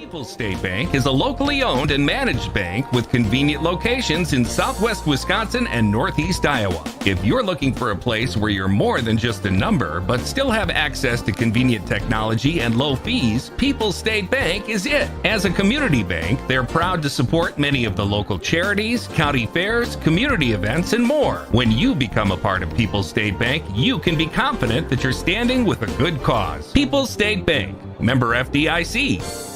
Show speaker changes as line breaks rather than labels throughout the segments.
People's State Bank is a locally owned and managed bank with convenient locations in southwest Wisconsin and northeast Iowa. If you're looking for a place where you're more than just a number, but still have access to convenient technology and low fees, People's State Bank is it. As a community bank, they're proud to support many of the local charities, county fairs, community events, and more. When you become a part of People's State Bank, you can be confident that you're standing with a good cause. People's State Bank, member FDIC.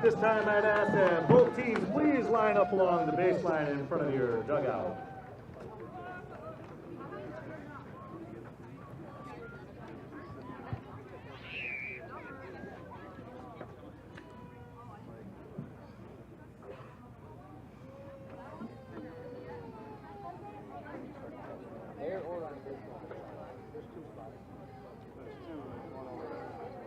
At this time, I'd ask that both teams please line up along the baseline in front of your dugout.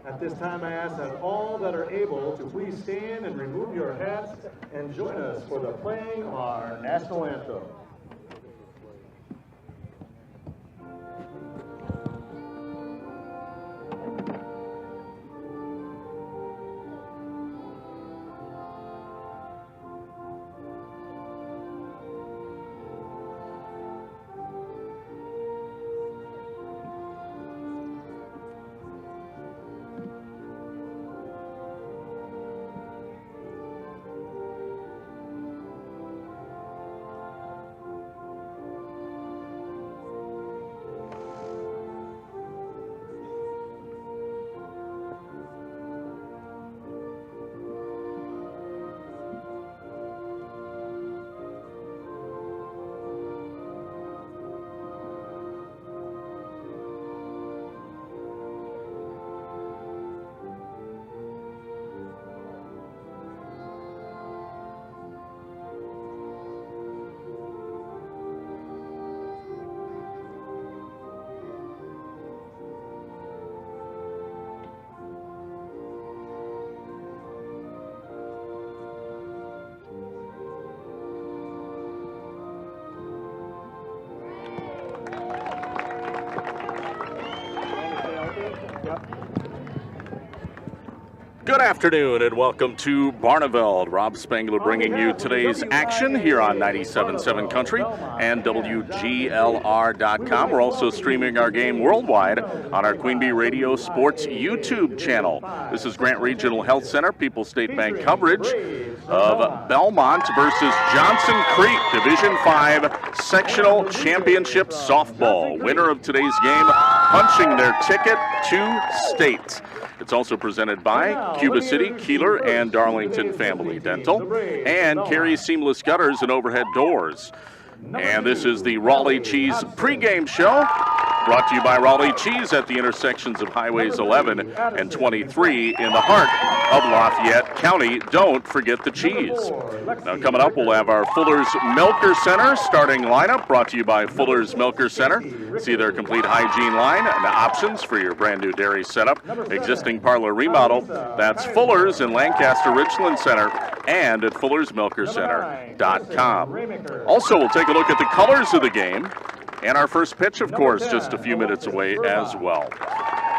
At this time, I ask that all that are able to please stand and remove your hats and join us for the playing of our national anthem.
Good afternoon and welcome to Barneveld. Rob Spangler bringing you today's action here on 97.7 Country and WGLR.com. We're also streaming our game worldwide on our Queen Bee Radio Sports YouTube channel. This is Grant Regional Health Center, People's State Bank coverage of Belmont versus Johnson Creek, Division 5 Sectional Championship Softball. Winner of today's game punching their ticket to state. It's also presented by Cuba City, Kieler, and Darlington Family Dental, and Carey Seamless Gutters and Overhead Doors. And this is the Raleigh Cheese pregame show, brought to you by Raleigh Cheese at the intersections of Highways 11 and 23 in the heart of Lafayette County. Don't forget the cheese. Now coming up, we'll have our Fuller's Milker Center starting lineup, brought to you by Fuller's Milker Center. See their complete hygiene line and options for your brand new dairy setup, existing parlor remodel. That's Fuller's in Lancaster Richland Center and at fullersmilkercenter.com. Also, we'll take a look at the colors of the game and our first pitch, of course, just a few minutes away as well.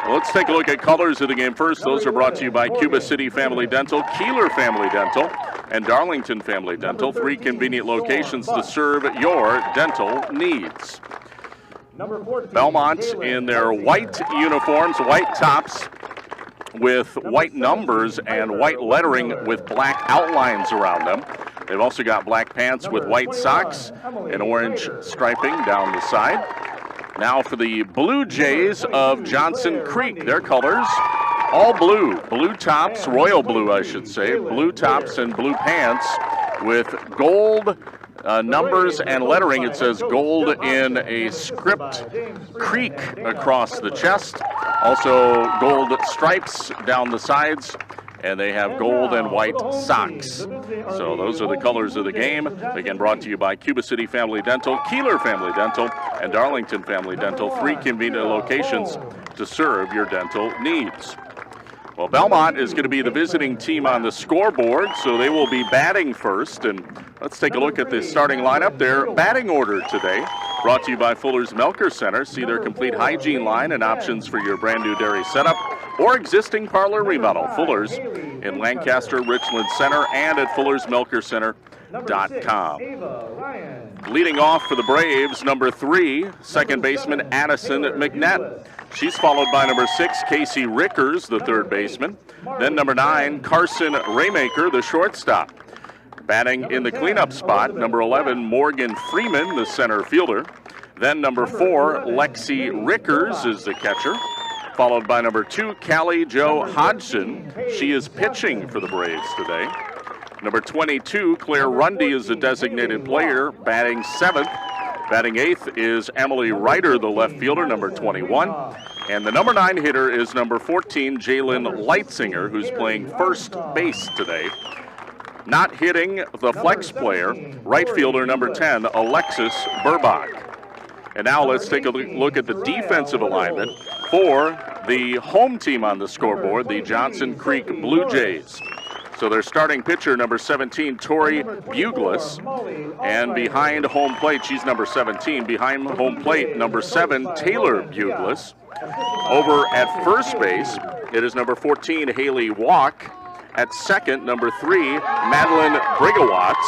Well, let's take a look at colors of the game first. Those are brought to you by Cuba City Family Dental, Kieler Family Dental, and Darlington Family Dental. 3 convenient locations to serve your dental needs. Belmont in their white uniforms, white tops with white numbers and white lettering with black outlines around them. They've also got black pants with white socks and orange striping down the side. Now for the Blue Jays of Johnson Creek. Their colors, all blue. Blue tops, royal blue I should say. Blue tops and blue pants with gold numbers and lettering. It says gold in a script creek across the chest. Also gold stripes down the sides. And they have gold and white socks. So those are the colors of the game. Again, brought to you by Cuba City Family Dental, Kieler Family Dental, and Darlington Family Dental. 3 convenient locations to serve your dental needs. Well, Belmont is going to be the visiting team on the scoreboard, so they will be batting first. And let's take a look at the starting lineup. Their batting order today, brought to you by Fuller's Milker Center. See their complete hygiene line and options for your brand new dairy setup or existing parlor remodel. Fuller's in Lancaster, Richland Center, and at fullersmilkercenter.com. Leading off for the Braves, number 3, second baseman Addison McNett. She's followed by number 6, Casey Rickers, the third baseman. Then number 9, Carson Raymaker, the shortstop. Batting in the cleanup spot, number 11, Morgan Freeman, the center fielder. Then number 4, Lexi Rickers is the catcher, followed by number 2, Callie Jo Hodgson. She is pitching for the Braves today. Number 22, Claire Rundy is the designated player, batting 7th. Batting 8th is Emily Ryder, the left fielder, number 21. And the number 9 hitter is number 14, Jalen Leitzinger, who's playing first base today. Not hitting the flex player, right fielder number 10, Alexis Burbach. And now let's take a look at the defensive alignment for the home team on the scoreboard, the Johnson Creek Blue Jays. So their starting pitcher, number 17, Tori Buglis. And behind home plate, she's number 17. Behind home plate, number 7, Taylor Buglis. Over at first base, it is number 14, Haley Walk. At second, number 3, Madeline Brigawatz.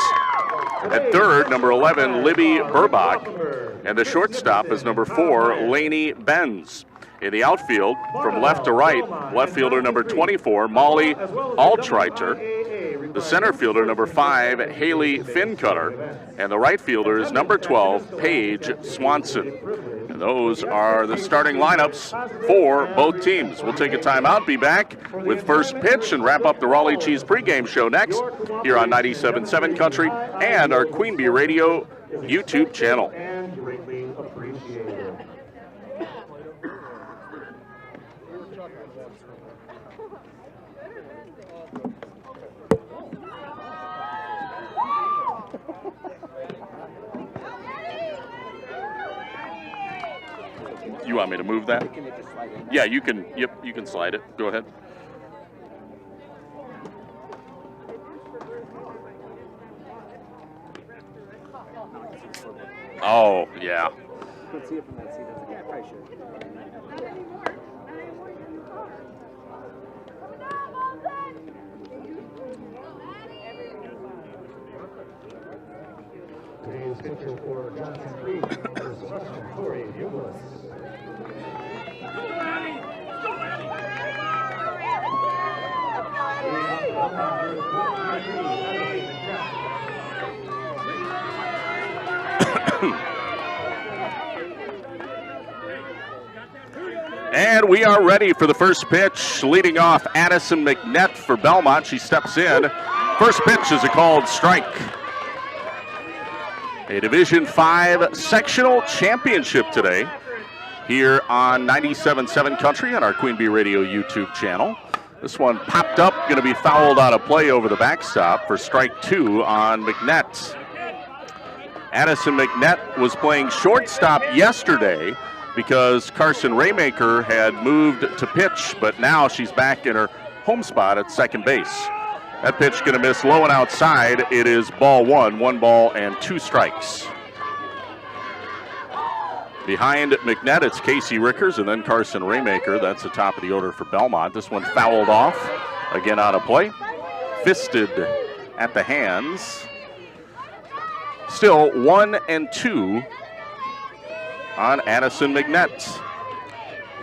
At third, number 11, Libby Burbach. And the shortstop is number 4, Lainey Benz. In the outfield, from left to right, left fielder number 24, Molly Altreiter. The center fielder, number 5, Haley Fincutter. And the right fielder is number 12, Paige Swanson. And those are the starting lineups for both teams. We'll take a timeout, be back with first pitch, and wrap up the Raleigh Cheese pregame show next here on 97.7 Country and our Queen Bee Radio YouTube channel. You want me to move that? Yeah, you can. Yep, you can slide it. Go ahead. Oh, yeah.
Could see it from that seat. Yeah, probably should.
Today's pitcher for Johnson Creek is Tori Buglis.
And we are ready for the first pitch. Leading off, Addison McNett for Belmont. She steps in. First pitch is a called strike. A Division V sectional championship today here on 97.7 Country on our Queen Bee Radio YouTube channel. This one popped up, going to be fouled out of play over the backstop for strike 2 on McNett. Addison McNett was playing shortstop yesterday because Carson Raymaker had moved to pitch, but now she's back in her home spot at second base. That pitch going to miss low and outside. It is ball 1, 1 ball and 2 strikes. Behind McNett, it's Casey Rickers and then Carson Raymaker. That's the top of the order for Belmont. This one fouled off. Again out of play. Fisted at the hands. Still 1 and 2 on Addison McNett.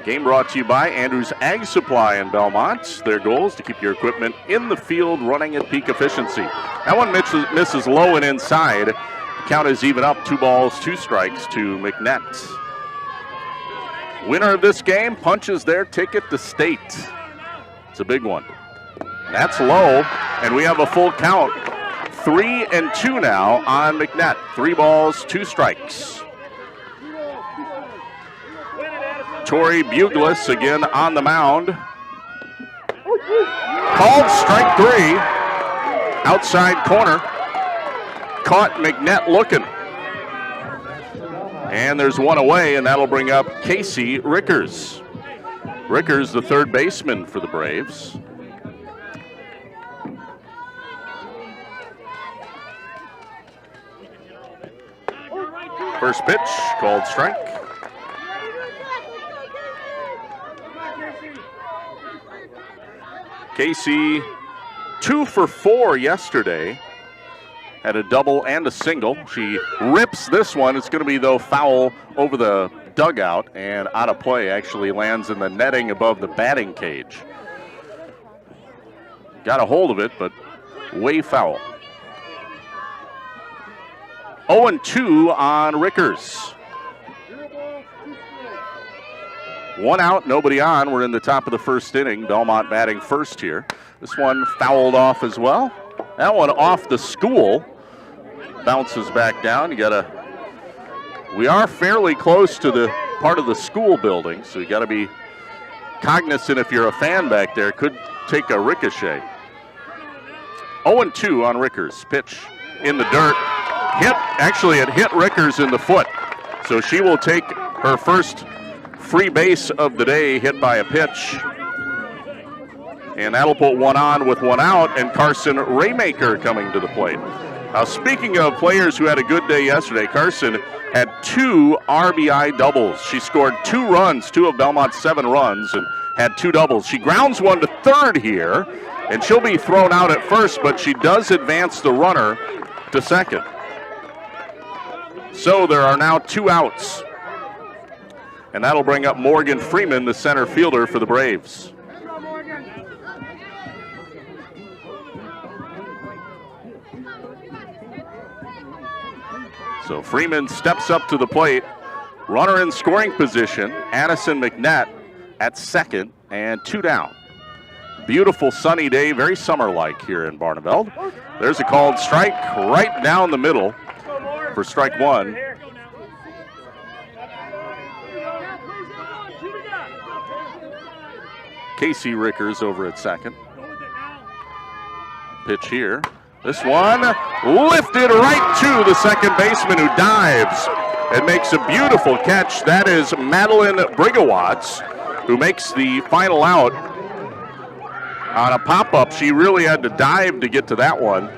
Game brought to you by Andrews Ag Supply in Belmont. Their goal is to keep your equipment in the field running at peak efficiency. That one misses low and inside. Count is even up, 2 balls, 2 strikes to McNett. Winner of this game punches their ticket to state. It's a big one. That's low, and we have a full count. 3 and 2 now on McNett. 3 balls, 2 strikes. Torrey Buglis again on the mound. Called strike 3. Outside corner. Caught McNett looking. And there's one away, and that'll bring up Casey Rickers. Rickers, the third baseman for the Braves. First pitch, called strike. Casey, 2 for 4 yesterday. Had a double and a single. She rips this one. It's going to be, though, foul over the dugout and out of play. Actually lands in the netting above the batting cage. Got a hold of it, but way foul. 0-2 on Rickers. 1 out, nobody on. We're in the top of the first inning. Belmont batting first here. This one fouled off as well. That one off the school. Bounces back down. We are fairly close to the part of the school building, so you got to be cognizant if you're a fan back there. Could take a ricochet. 0-2 on Rickers. Pitch in the dirt. It hit Rickers in the foot. So she will take her first free base of the day, hit by a pitch. And that'll put 1 on with 1 out, and Carson Raymaker coming to the plate. Now, speaking of players who had a good day yesterday, Carson had 2 RBI doubles. She scored 2 runs, 2 of Belmont's 7 runs, and had 2 doubles. She grounds one to third here, and she'll be thrown out at first, but she does advance the runner to second. So there are now 2 outs. And that'll bring up Morgan Freeman, the center fielder for the Braves. So Freeman steps up to the plate. Runner in scoring position, Addison McNett at second, and 2 down. Beautiful sunny day, very summer-like here in Barneveld. There's a called strike right down the middle for strike 1. Casey Rickers over at second. Pitch here. This one lifted right to the second baseman, who dives and makes a beautiful catch. That is Madeline Brigawatz, who makes the final out on a pop-up. She really had to dive to get to that one.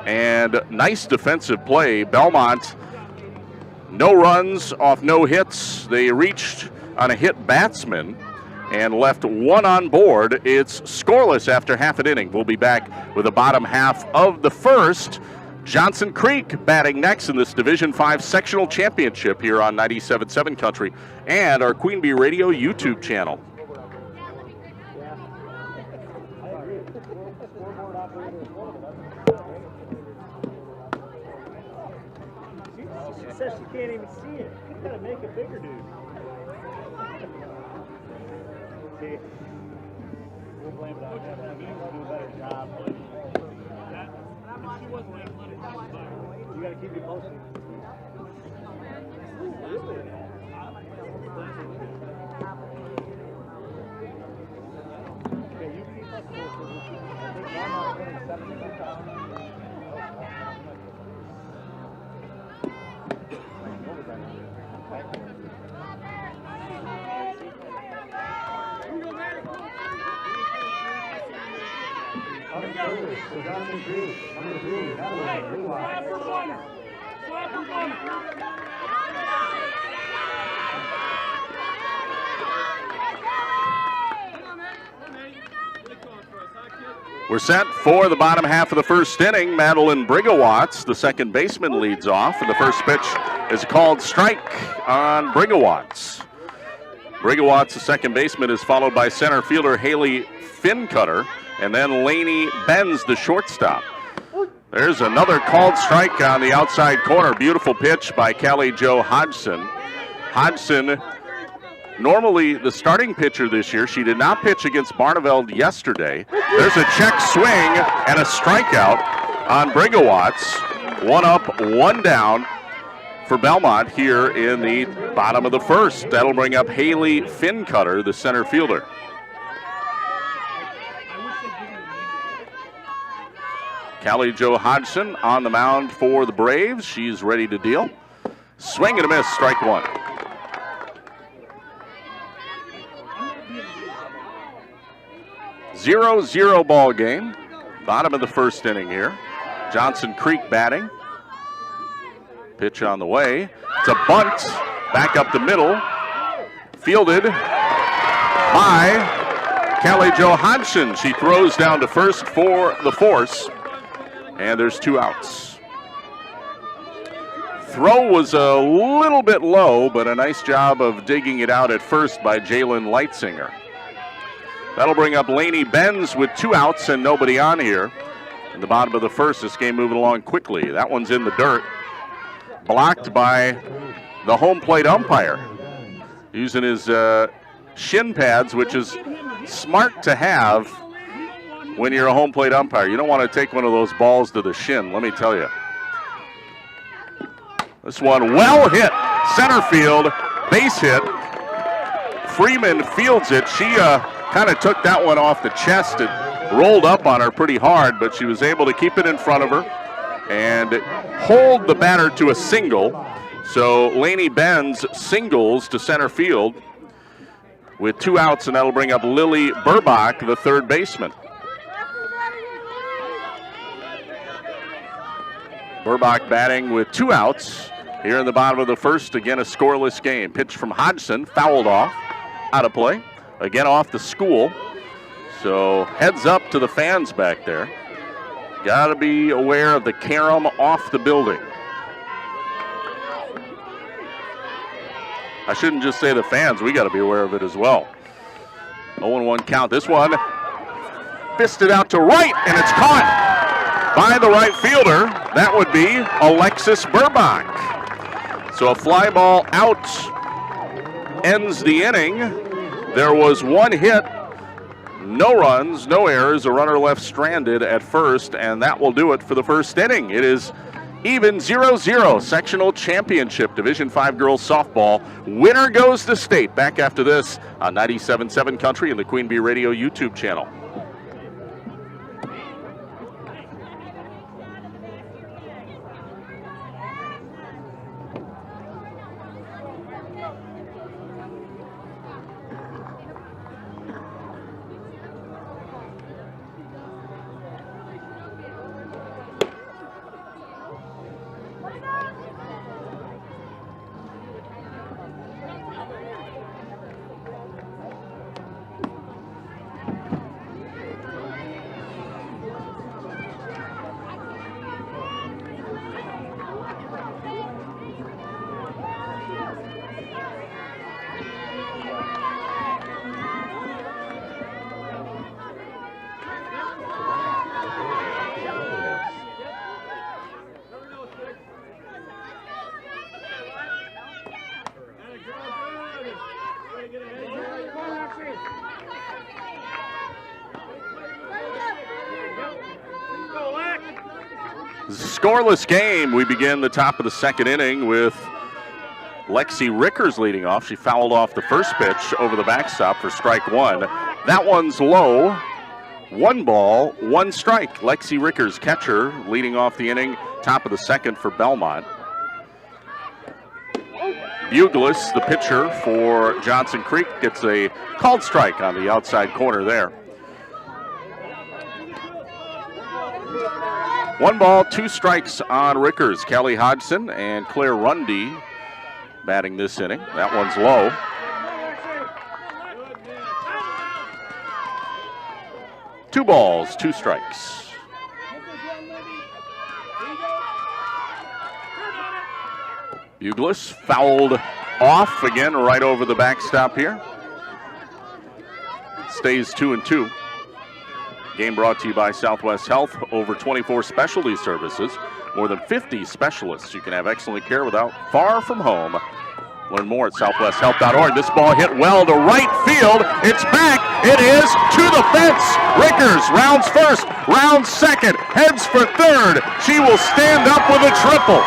And nice defensive play. Belmont, no runs off no hits. They reached on a hit batsman and left 1 on board. It's scoreless after half an inning. We'll be back with the bottom half of the first. Johnson Creek batting next in this Division 5 sectional championship here on 97.7 Country and our Queen Bee Radio YouTube channel.
She says she can't even see it. You gotta make it bigger, dude. See, we'll blame it on him. He needs to do a better job. You gotta keep me posted. Okay, you keep us posted. I think Belmont's winning 7-6. Johnson Creek, number 3, Madeline Brigawatz.
We're set for the bottom half of the first inning. Madeline Brigawatz, the second baseman, leads off, and the first pitch is a called strike on Brigawatz. Brigawatz, the second baseman, is followed by center fielder Haley Fincutter, and then Laney Benz, the shortstop. There's another called strike on the outside corner. Beautiful pitch by Callie Jo Hodgson. Hodgson, normally the starting pitcher this year. She did not pitch against Barneveld yesterday. There's a check swing and a strikeout on Brigawatz. One up, one down for Belmont here in the bottom of the first. That'll bring up Haley Fincutter, the center fielder. Callie Jo Hodgson on the mound for the Braves. She's ready to deal. Swing and a miss, strike one. 0-0 ball game. Bottom of the first inning here. Johnson Creek batting. Pitch on the way. It's a bunt. Back up the middle. Fielded by Callie Jo Hodgson. She throws down to first for the force. And there's two outs. Throw was a little bit low, but a nice job of digging it out at first by Jalen Leitzinger. That'll bring up Laney Benz with two outs and nobody on here. In the bottom of the first, this game moving along quickly. That one's in the dirt. Blocked by the home plate umpire. Using his shin pads, which is smart to have when you're a home plate umpire. You don't want to take one of those balls to the shin, let me tell you. This one well hit. Center field, base hit. Freeman fields it. She kind of took that one off the chest. It rolled up on her pretty hard, but she was able to keep it in front of her and hold the batter to a single. So Laney Benz singles to center field with two outs, and that'll bring up Lily Burbach, the third baseman. Burbach batting with two outs here in the bottom of the first. Again, a scoreless game. Pitch from Hodgson, fouled off, out of play. Again, off the school. So heads up to the fans back there. Got to be aware of the carom off the building. I shouldn't just say the fans. We got to be aware of it as well. 0-1 count. This one fisted out to right, and it's caught by the right fielder. That would be Alexis Burbach. So a fly ball out ends the inning. There was one hit, no runs, no errors, a runner left stranded at first, and that will do it for the first inning. It is even 0-0 sectional championship Division 5 girls softball. Winner goes to state. Back after this on 97.7 Country and the Queen Bee Radio YouTube channel. Scoreless game. We begin the top of the second inning with Lexi Rickers leading off. She fouled off the first pitch over the backstop for strike one. That one's low. 1 ball, 1 strike. Lexi Rickers, catcher, leading off the inning, top of the second for Belmont. Buglis, the pitcher for Johnson Creek, gets a called strike on the outside corner there. 1 ball, 2 strikes on Rickers. Kelly Hodgson and Claire Rundy batting this inning. That one's low. 2 balls, 2 strikes. Bugles fouled off again right over the backstop here. Stays 2-2. Game brought to you by Southwest Health. Over 24 specialty services. More than 50 specialists. You can have excellent care without far from home. Learn more at southwesthealth.org. This ball hit well to right field. It's back. It is to the fence. Rickers rounds first, rounds second, heads for third. She will stand up with a triple.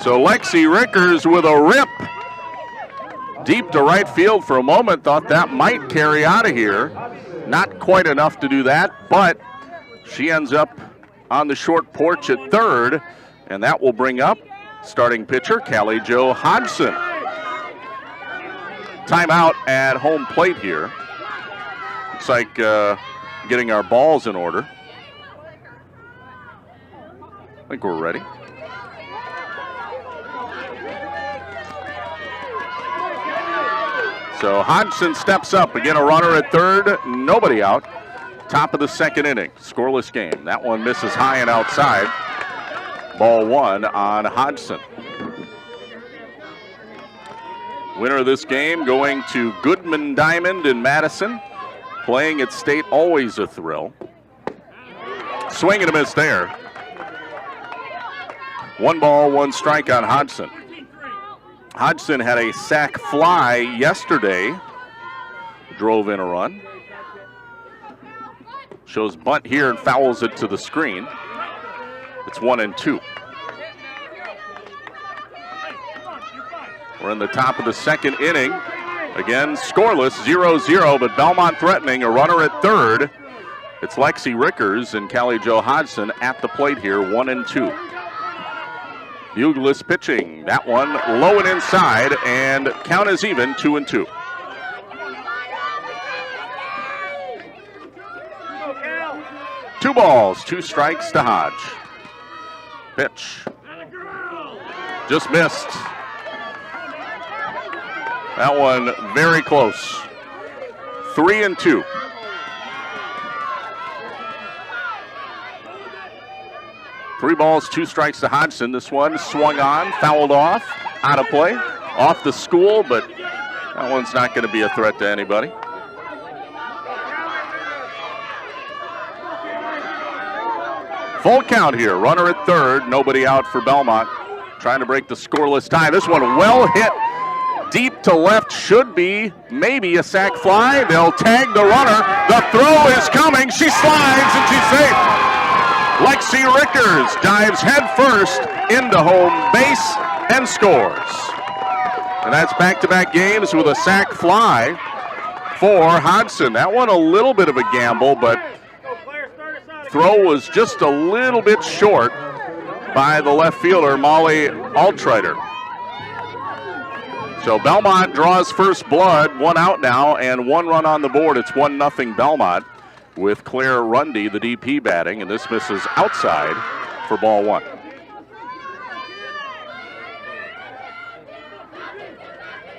So Lexi Rickers with a rip deep to right field. For a moment, thought that might carry out of here. Not quite enough to do that, but she ends up on the short porch at third, and that will bring up starting pitcher Callie Jo Hodgson. Timeout at home plate here. Looks like getting our balls in order. I think we're ready. So Hodgson steps up. Again, a runner at third, nobody out. Top of the second inning, scoreless game. That one misses high and outside. Ball 1 on Hodgson. Winner of this game going to Goodman Diamond in Madison. Playing at State, always a thrill. Swing and a miss there. 1 ball, 1 strike on Hodgson. Hodgson had a sac fly yesterday. Drove in a run. Shows bunt here and fouls it to the screen. It's 1-2. We're in the top of the second inning. Again, scoreless, 0-0, but Belmont threatening. A runner at third. It's Lexi Rickers and Callie Jo Hodgson at the plate here, 1-2. Bugles pitching. That one low and inside, and count is even, 2-2. Two balls, 2 strikes to Hodge. Pitch. Just missed. That one very close. 3-2. Three balls, 2 strikes to Hodgson. This one swung on, fouled off, out of play, off the school, but that one's not going to be a threat to anybody. Full count here. Runner at third, nobody out for Belmont. Trying to break the scoreless tie. This one well hit deep to left. Should be maybe a sac fly. They'll tag the runner. The throw is coming. She slides and she's safe. Lexi Rickers dives head first into home base and scores. And that's back-to-back games with a sac fly for Hodgson. That one a little bit of a gamble, but throw was just a little bit short by the left fielder, Molly Altrider. So Belmont draws first blood, 1 out now, and 1 run on the board. It's 1-0 Belmont with Claire Rundy, the DP, batting, and this misses outside for ball 1.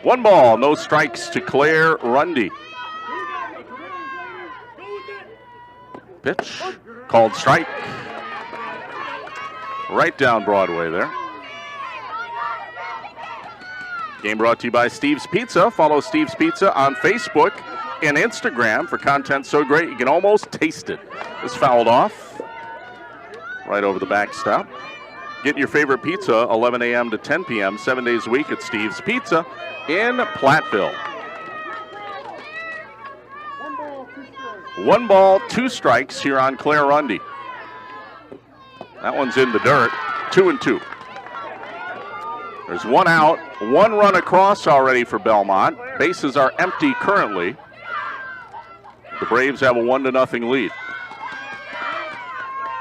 One ball, no strikes to Claire Rundy. Pitch, called strike. Right down Broadway there. Game brought to you by Steve's Pizza. Follow Steve's Pizza on Facebook and Instagram for content so great you can almost taste it. This fouled off right over the backstop. Get your favorite pizza 11 a.m. to 10 p.m. 7 days a week at Steve's Pizza in Platteville. 1 ball, 2 strikes here on Claire Rundy. That one's in the dirt. 2-2. There's 1 out, 1 run across already for Belmont. Bases are empty currently. The Braves have a 1-0 lead.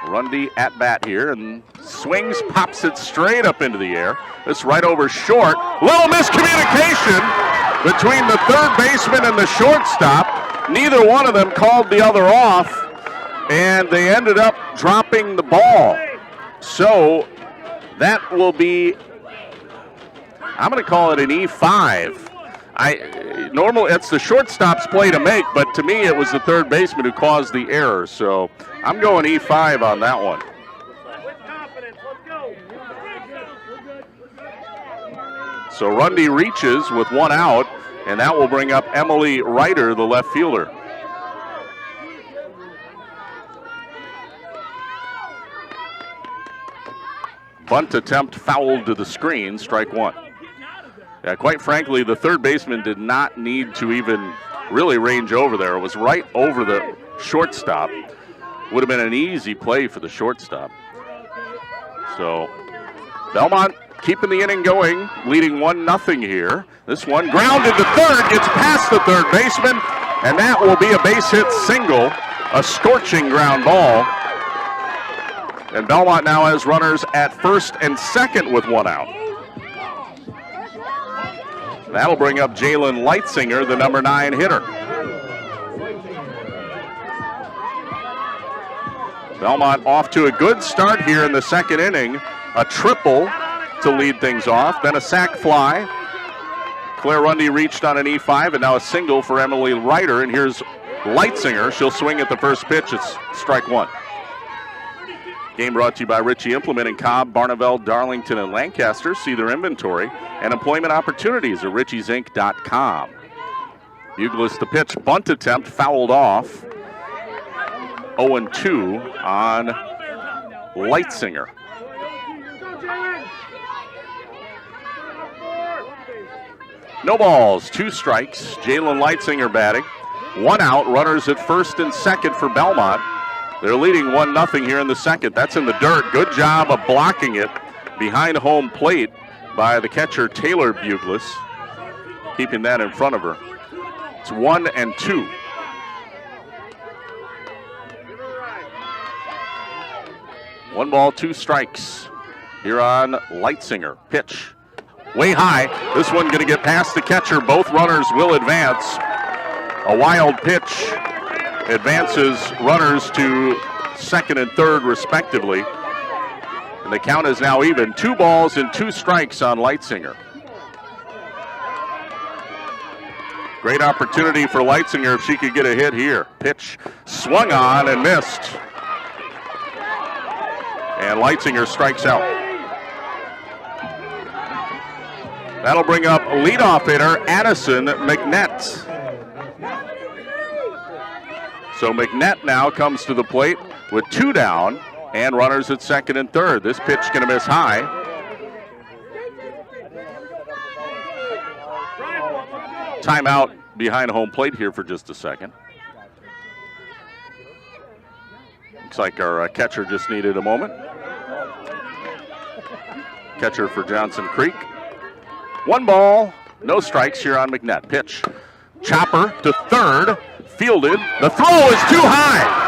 Rundy at bat here and swings, pops it straight up into the air. This right over short. Little miscommunication between the third baseman and the shortstop. Neither one of them called the other off, and they ended up dropping the ball. So that will be, I'm going to call it an E5 Normal, it's the shortstop's play to make, but to me it was the third baseman who caused the error. So I'm going E5 on that one. So Rundy reaches with one out, and that will bring up Emily Ryder, the left fielder. Bunt attempt fouled to the screen, strike one. Yeah, quite frankly, the third baseman did not need to even really range over there. It was right over the shortstop. Would have been an easy play for the shortstop. So Belmont keeping the inning going, leading 1-0 here. This one grounded to third, gets past the third baseman, and that will be a base hit single, a scorching ground ball. And Belmont now has runners at first and second with one out. That'll bring up Jalen Leitzinger, the number 9 hitter. Belmont off to a good start here in the second inning. A triple to lead things off, then a sac fly. Claire Rundy reached on an E5, and now a single for Emily Ryder. And here's Leitzinger. She'll swing at the first pitch. It's strike one. Game brought to you by Ritchie Implement in Cobb, Barneveld, Darlington, and Lancaster. See their inventory and employment opportunities at ritchiesinc.com. Bugles the pitch, bunt attempt fouled off. 0-2 on Leitzinger. No balls, 2 strikes. Jalen Leitzinger batting. 1 out, runners at first and second for Belmont. They're leading 1-0 here in the second. That's in the dirt. Good job of blocking it behind home plate by the catcher Taylor Bugles, keeping that in front of her. It's 1-2. One ball, 2 strikes here on Leitzinger. Pitch way high. This one going to get past the catcher. Both runners will advance. A wild pitch advances runners to second and third respectively. And the count is now even. 2 balls and 2 strikes on Leitzinger. Great opportunity for Leitzinger if she could get a hit here. Pitch swung on and missed. And Leitzinger strikes out. That'll bring up leadoff hitter Addison McNett. So McNett now comes to the plate with 2 down and runners at second and third. This pitch going to miss high. Timeout behind home plate here for just a second. Looks like our catcher just needed a moment. Catcher for Johnson Creek. 1 ball, no strikes here on McNett. Pitch, chopper to third, fielded. The throw is too high.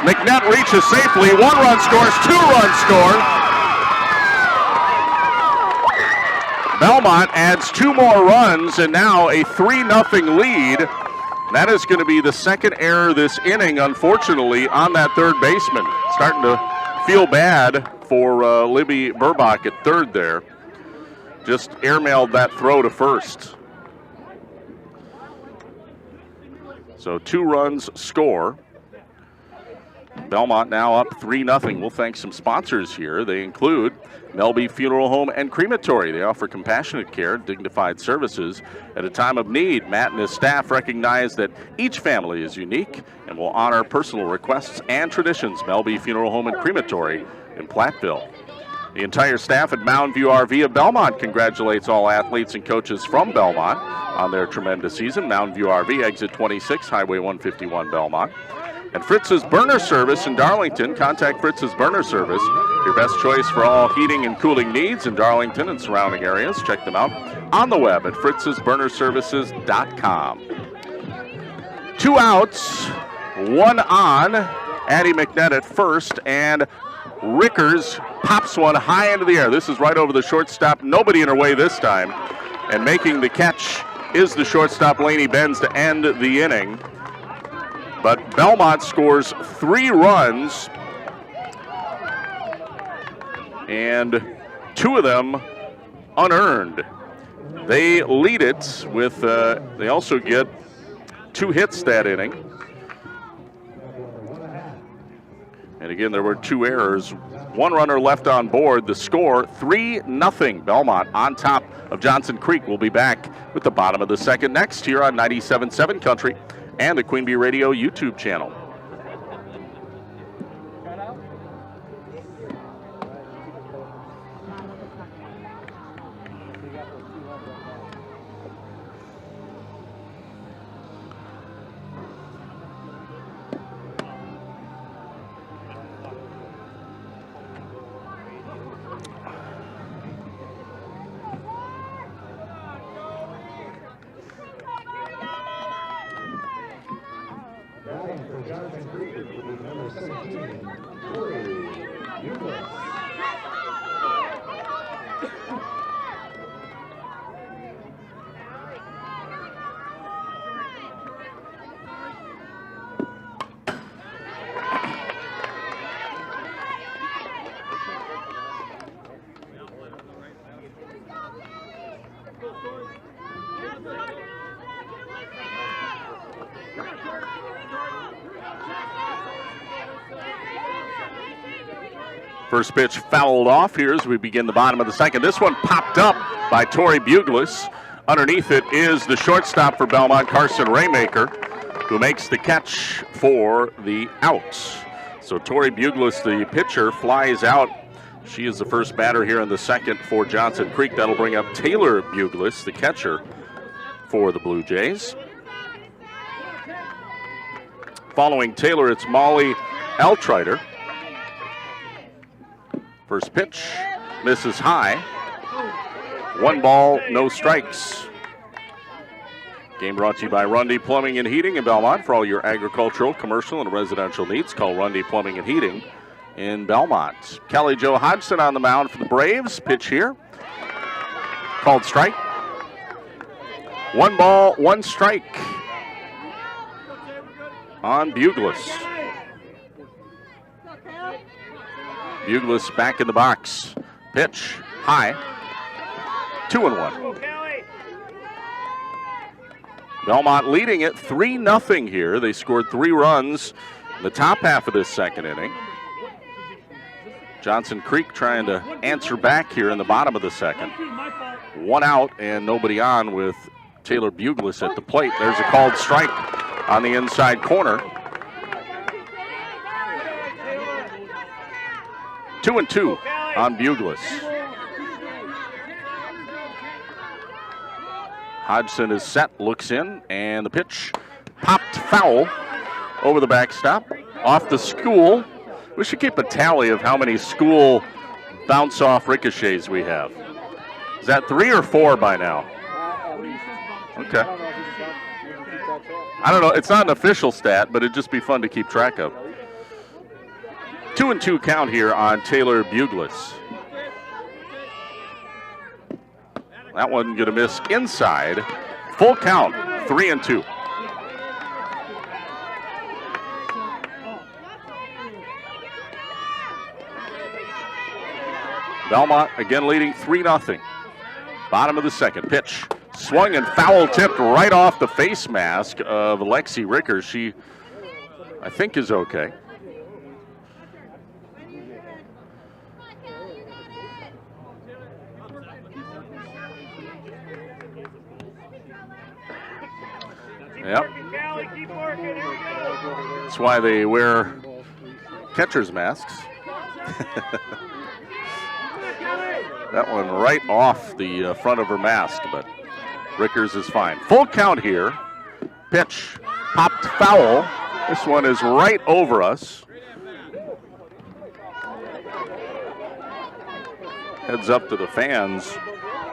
McNett reaches safely. 1 run scores, 2 runs score. Belmont adds 2 more runs and now a 3-0 lead. That is going to be the second error this inning, unfortunately, on that third baseman. Starting to feel bad for Libby Burbach at third there. Just airmailed that throw to first. So 2 runs score. Belmont now up 3-0. We'll thank some sponsors here. They include Melby Funeral Home and Crematory. They offer compassionate care, dignified services at a time of need. Matt and his staff recognize that each family is unique and will honor personal requests and traditions. Melby Funeral Home and Crematory in Platteville. The entire staff at Mound View RV of Belmont congratulates all athletes and coaches from Belmont on their tremendous season. Mound View RV, exit 26, Highway 151, Belmont. And Fritz's Burner Service in Darlington. Contact Fritz's Burner Service, your best choice for all heating and cooling needs in Darlington and surrounding areas. Check them out on the web at fritzsburnerservices.com. 2 outs, 1 on. Addie McNett at first, and Rickers pops one high into the air. This is right over the shortstop. Nobody in her way this time. And making the catch is the shortstop, Lainey Benz, to end the inning. But Belmont scores 3 runs, and 2 of them unearned. They lead it with, they also get 2 hits that inning. And again, there were 2 errors. 1 runner left on board. The score, 3-0. Belmont on top of Johnson Creek. We'll be back with the bottom of the second next here on 97.7 Country and the Queen Bee Radio YouTube channel. First pitch fouled off here as we begin the bottom of the second. This one popped up by Torrey Bugles. Underneath it is the shortstop for Belmont, Carson Raymaker, who makes the catch for the outs. So Torrey Bugles, the pitcher, flies out. She is the first batter here in the second for Johnson Creek. That'll bring up Taylor Bugles, the catcher for the Blue Jays. Following Taylor, it's Molly Altrider. First pitch, misses high. 1 ball, no strikes. Game brought to you by Rundy Plumbing and Heating in Belmont. For all your agricultural, commercial, and residential needs, call Rundy Plumbing and Heating in Belmont. Kelly Jo Hodgson on the mound for the Braves. Pitch here. Called strike. 1 ball, 1 strike on Bugles. Bugles back in the box. Pitch high. 2-1. Belmont leading it 3-0 here. They scored 3 runs in the top half of this second inning. Johnson Creek trying to answer back here in the bottom of the second. 1 out and nobody on with Taylor Bugles at the plate. There's a called strike on the inside corner. 2-2 on Bugles. Hodgson is set, looks in, and the pitch popped foul over the backstop. Off the school. We should keep a tally of how many school bounce-off ricochets we have. Is that 3 or 4 by now? Okay. I don't know. It's not an official stat, but it'd just be fun to keep track of. 2-2 count here on Taylor Bugles. That one going to miss inside. Full count, 3-2. Belmont again leading 3-0. Bottom of the second. Pitch swung and foul tipped right off the face mask of Lexi Ricker. She, I think, is okay. Yep. That's why they wear catcher's masks. That one right off the front of her mask, but Rickers is fine. Full count here. Pitch popped foul. This one is right over us. Heads up to the fans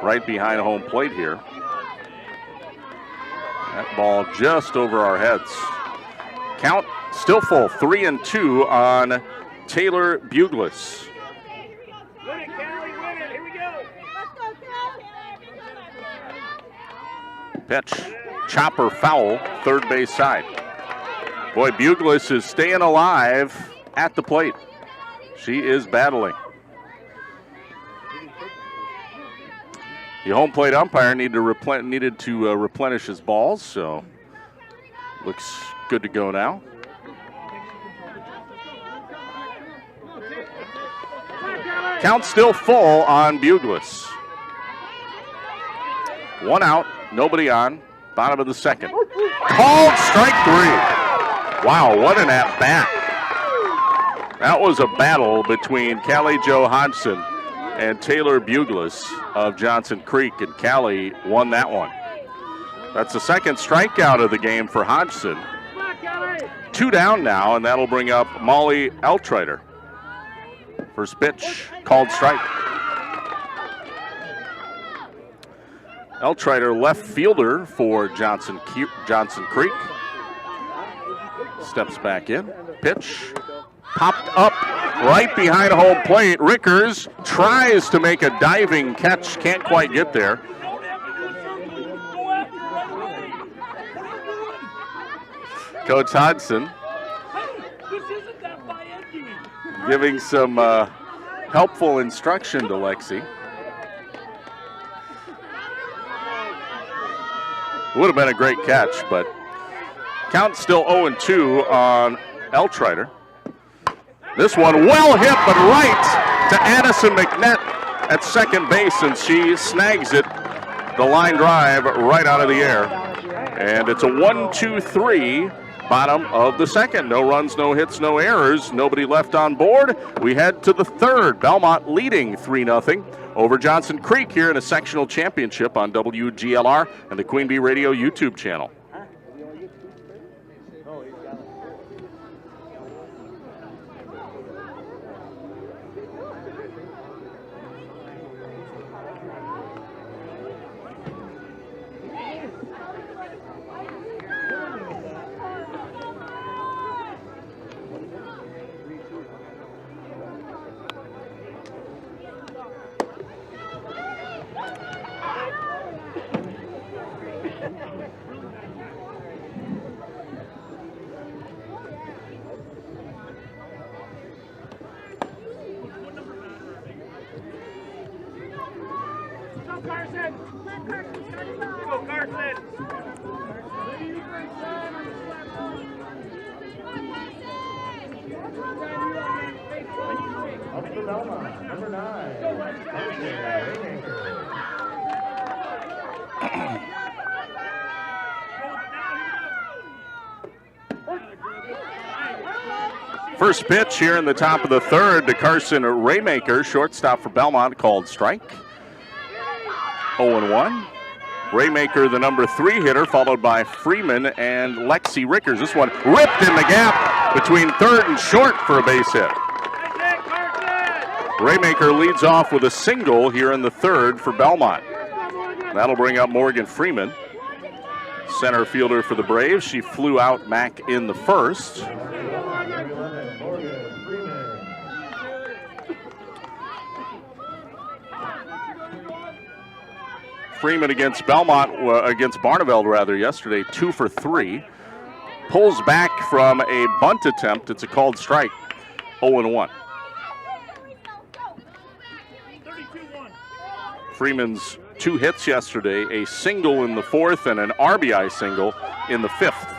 right behind home plate here. That ball just over our heads. Count still full, 3-2 on Taylor Bugles.
Win it, Callie, win it. Here we go.
Pitch, chopper foul, third base side. Boy, Bugles is staying alive at the plate. She is battling. The home plate umpire needed to replenish his balls, so looks good to go now. Count still full on Bugles. 1 out, nobody on, bottom of the second. Called strike 3. Wow, what an at-bat. That was a battle between Callie Joe Hodgson and Taylor Bugles of Johnson Creek, and Callie won that one. That's the second strikeout of the game for Hodgson. 2 down now, and that'll bring up Molly Eltrider. First pitch, called strike. Eltrider, left fielder for Johnson Creek. Steps back in. Pitch popped up right behind home plate. Rickers tries to make a diving catch, can't quite get there. Coach Hodgson giving some helpful instruction to Lexi. Would have been a great catch, but count still 0-2 on Eltrider. This one well hit, but right to Addison McNett at second base, and she snags it. The line drive right out of the air. And it's a 1-2-3, bottom of the second. No runs, no hits, no errors. Nobody left on board. We head to the third. Belmont leading 3-0 over Johnson Creek here in a sectional championship on WGLR and the Queen Bee Radio YouTube channel. First pitch here in the top of the third to Carson Raymaker, shortstop for Belmont, called strike. 0-1. Raymaker, the number 3 hitter, followed by Freeman and Lexi Rickers. This one ripped in the gap between third and short for a base hit. Raymaker leads off with a single here in the third for Belmont. That'll bring up Morgan Freeman, center fielder for the Braves. She flew out back in the first. Freeman against Barneveld yesterday, 2 for 3. Pulls back from a bunt attempt. It's a called strike, 0-1. Freeman's 2 hits yesterday, a single in the fourth and an RBI single in the fifth.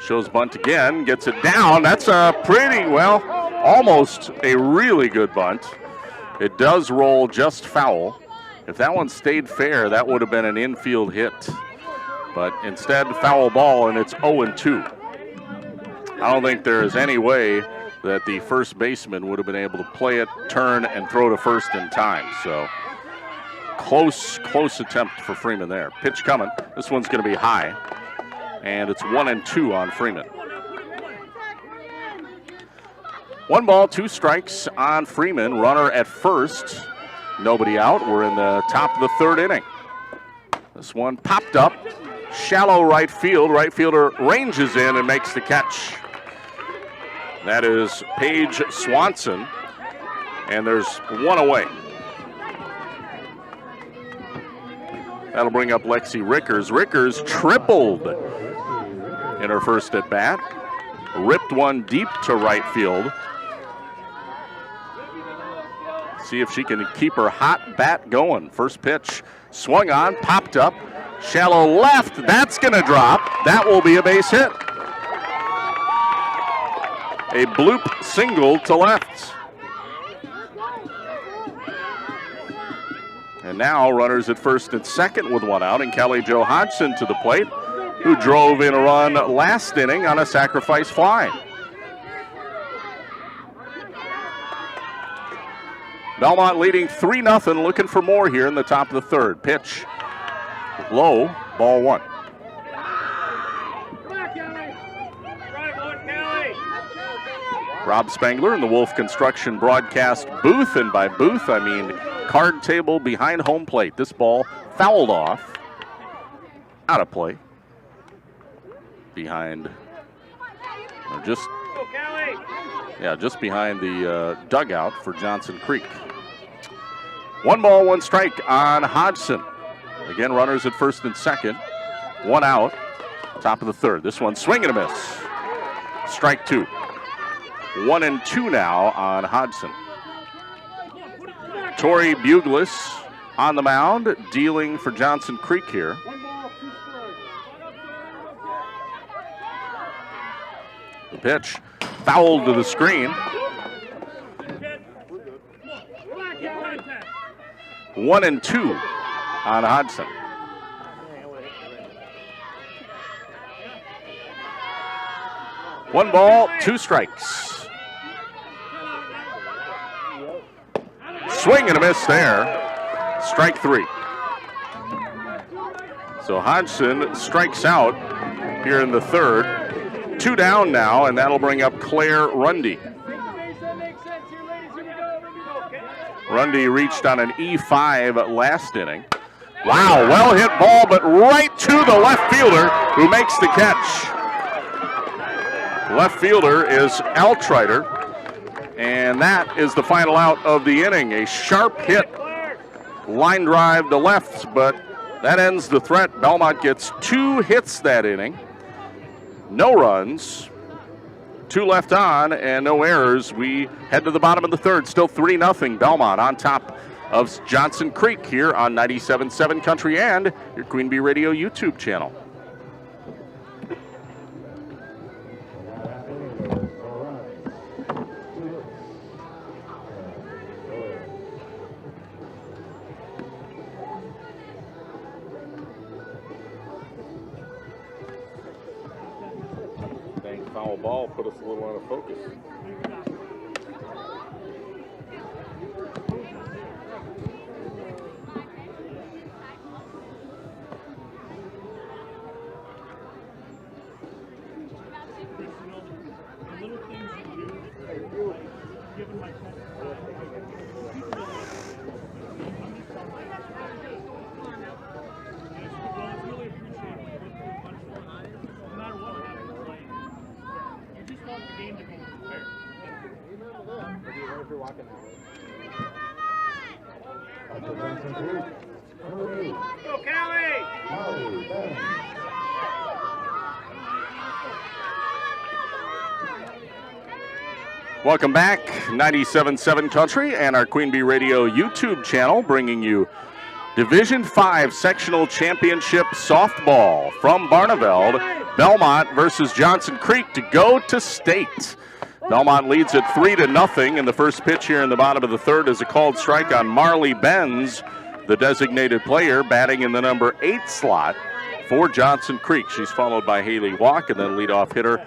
Shows bunt again, gets it down. That's a pretty, well, almost a really good bunt. It does roll just foul. If that one stayed fair, that would have been an infield hit. But instead, foul ball, and it's 0-2. I don't think there is any way that the first baseman would have been able to play it, turn, and throw to first in time. So close attempt for Freeman there. Pitch coming. This one's going to be high. And it's 1-2 on Freeman. 1 ball, 2 strikes on Freeman. Runner at first. Nobody out. We're in the top of the third inning. This one popped up. Shallow right field. Right fielder ranges in and makes the catch. That is Paige Swanson. And there's 1 away. That'll bring up Lexi Rickers. Rickers tripled in her first at bat. Ripped one deep to right field. See if she can keep her hot bat going. First pitch swung on, popped up, shallow left. That's going to drop. That will be a base hit. A bloop single to left. And now runners at first and second with one out, and Kelly Jo Hodgson to the plate, who drove in a run last inning on a sacrifice fly. Belmont leading 3-0, looking for more here in the top of the third. Pitch low, ball one. Rob Spangler in the Wolf Construction broadcast booth, and by booth I mean card table behind home plate. This ball fouled off, out of play, behind, or just behind the dugout for Johnson Creek. 1 ball, 1 strike on Hodgson. Again, runners at first and second, 1 out, top of the third. This one swing and a miss. Strike 2. 1-2 now on Hodgson. Tori Buglis on the mound, dealing for Johnson Creek here. The pitch fouled to the screen. 1-2 on Hodgson. One ball, 2 strikes. Swing and a miss there. Strike 3. So Hodgson strikes out here in the third. 2 down now, and that'll bring up Claire Rundy. Rundy reached on an E5 last inning. Wow, well hit ball, but right to the left fielder, who makes the catch. Left fielder is Altrider, and that is the final out of the inning. A sharp hit, line drive to left, but that ends the threat. Belmont gets 2 hits that inning, no runs, 2 left on, and no errors. We head to the bottom of the third, still 3-0 Belmont on top of Johnson Creek here on 97.7 Country and your Queen Bee Radio YouTube channel. Foul ball put us a little out of focus.
Go, Kelly!
Welcome back, 97.7 Country and our Queen Bee Radio YouTube channel, bringing you Division 5 Sectional Championship Softball from Barneveld. Belmont versus Johnson Creek to go to state. Belmont leads it 3-0, and the first pitch here in the bottom of the third is a called strike on Marley Benz, the designated player, batting in the number 8 slot for Johnson Creek. She's followed by Haley Walk, and then leadoff hitter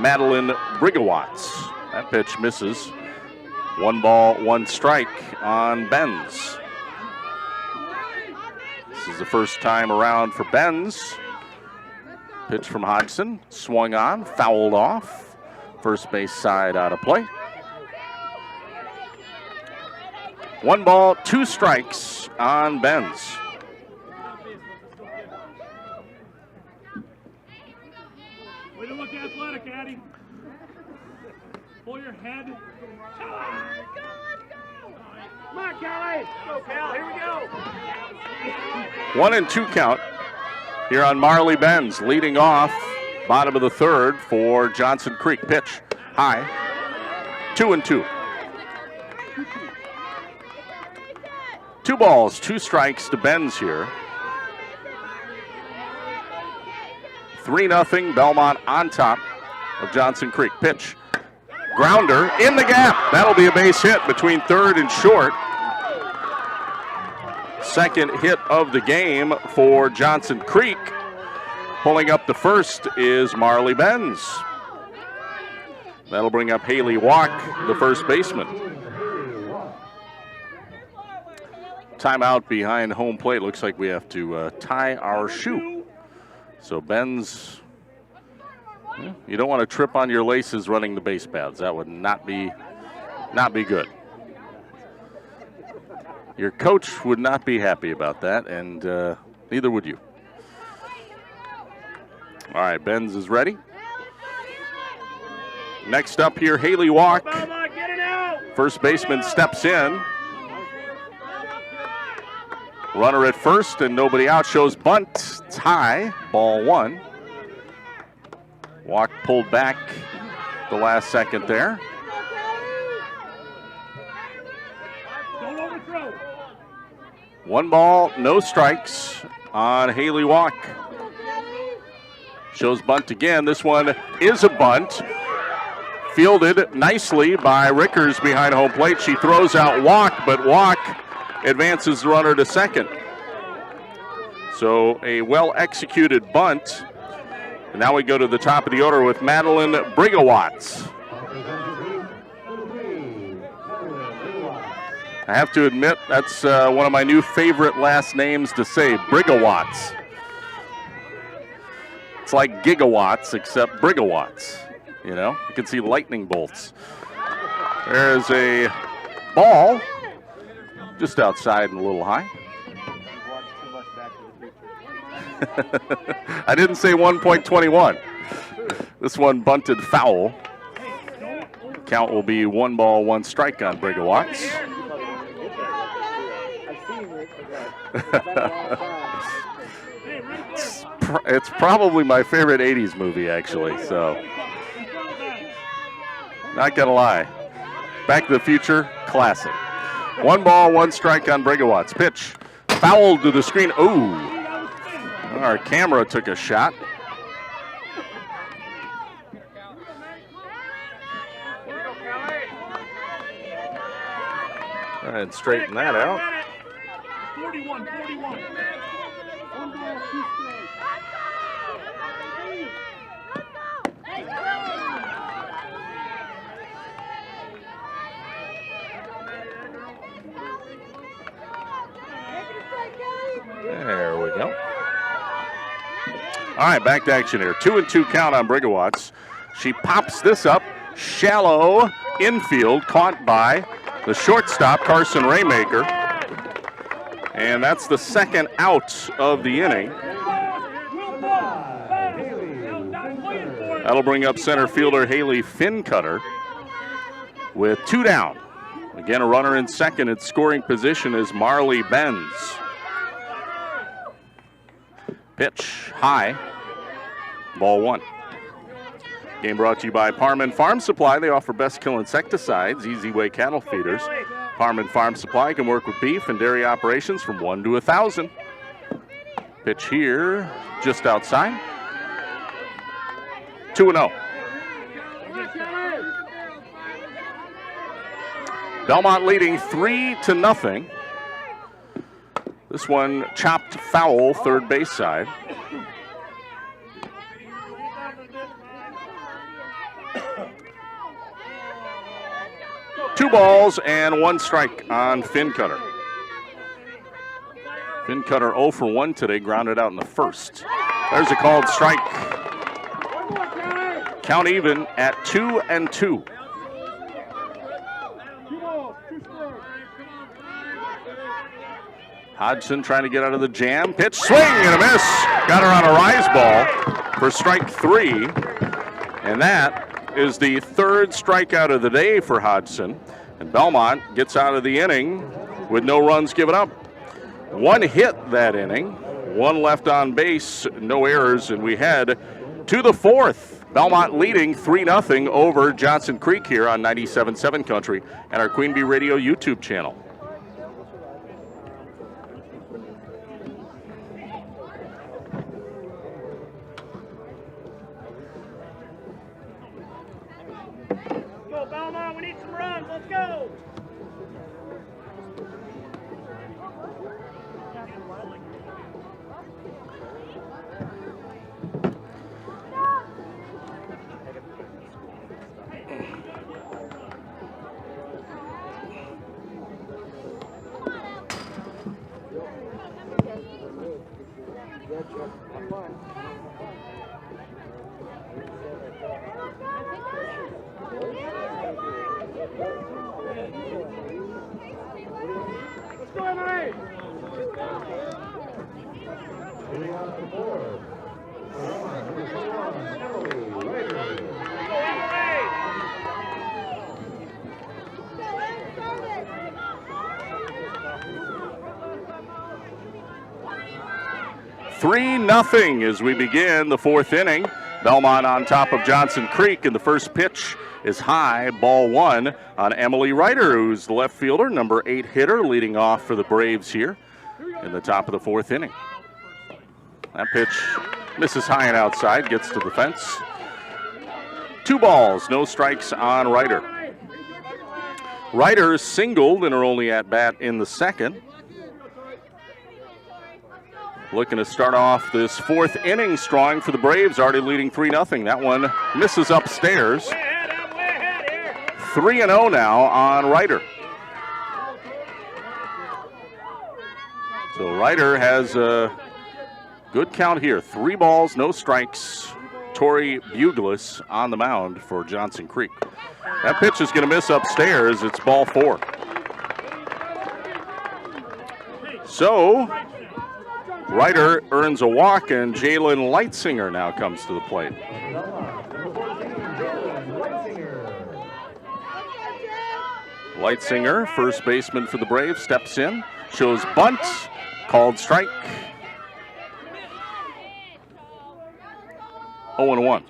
Madeline Brigawatz. That pitch misses. 1 ball, 1 strike on Benz. This is the first time around for Benz. Pitch from Hodgson, swung on, fouled off. First base side out of play. 1 ball, 2 strikes on Benz.
Way to look athletic, Addy. Pull your head. Come on, Kelly. Go, Cal. Here we go.
1-2 count here on Marley Benz, leading off bottom of the third for Johnson Creek. Pitch high, 2-2. 2 balls, 2 strikes to Benz here. 3-0 Belmont on top of Johnson Creek. Pitch. Grounder in the gap. That'll be a base hit between third and short. Second hit of the game for Johnson Creek. Pulling up the first is Marley Benz. That'll bring up Haley Walk, the first baseman. Timeout behind home plate. Looks like we have to tie our shoe. So Benz, you don't want to trip on your laces running the base paths. That would not be good. Your coach would not be happy about that, and neither would you. All right, Benz is ready. Next up here, Haley Walk. First baseman steps in. Runner at first and nobody out, shows bunt. It's high, ball 1. Walk pulled back the last second there.
Don't overthrow.
1 ball, no strikes on Haley Walk. Shows bunt again. This one is a bunt. Fielded nicely by Rickers behind home plate. She throws out Walk, but Walk advances the runner to second. So a well-executed bunt. And now we go to the top of the order with Madeline Brigawatz. I have to admit, that's one of my new favorite last names to say, Brigawatz. It's like gigawatts, except Brigawatz. You know, you can see lightning bolts. There's a ball just outside and a little high. I didn't say 1.21. This one bunted foul. Count will be 1 ball, 1 strike on Brigawatz. It's probably my favorite 80s movie, actually, so not gonna lie. Back to the Future, classic. 1 ball, 1 strike on Brigawatz. Pitch, fouled to the screen. Ooh, our camera took a shot. Go ahead and straighten that out.
41.
There we go. All right, back to action here. 2-2 count on Brigawatz. She pops this up, shallow infield, caught by the shortstop, Carson Raymaker. And that's the second out of the inning. That'll bring up center fielder Haley Fincutter with 2 down. Again, a runner in second at scoring position is Marley Benz. Pitch high, ball 1. Game brought to you by Parman Farm Supply. They offer best kill insecticides, easy way cattle feeders. Parman Farm Supply can work with beef and dairy operations from 1 to 1,000. Pitch here, just outside. 2-0. Belmont leading 3-0. This one chopped foul, third base side. Two balls and 1 strike on Fincutter. Fincutter 0 for 1 today, grounded out in the first. There's a called strike. Count even at 2-2. Hodgson trying to get out of the jam. Pitch, swing and a miss. Got her on a rise ball for strike 3. And that is the 3rd strikeout of the day for Hodgson. And Belmont gets out of the inning with no runs given up. 1 hit that inning, 1 left on base, no errors, and we head to the 4th. Belmont leading 3-0 over Johnson Creek here on 97.7 Country and our Queen Bee Radio YouTube channel.
Let's go, Emily!
Hitting off the board. Emily Ryder.
3-0 as we begin the fourth inning. Belmont on top of Johnson Creek, and the first pitch is high, ball one on Emily Ryder, who's the left fielder, number 8 hitter, leading off for the Braves here in the top of the fourth inning. That pitch misses high and outside, gets to the fence. 2 balls, no strikes on Ryder. Ryder singled in her only at-bat in the second. Looking to start off this fourth inning strong for the Braves, already leading 3-0. That one misses upstairs. 3-0 now on Ryder. So Ryder has a good count here. 3 balls, no strikes. Tori Buglis on the mound for Johnson Creek. That pitch is going to miss upstairs. It's ball 4. So Ryder earns a walk, and Jalen Leitsinger now comes to the plate. Leitsinger, first baseman for the Braves, steps in, shows bunt, called strike. 0-1.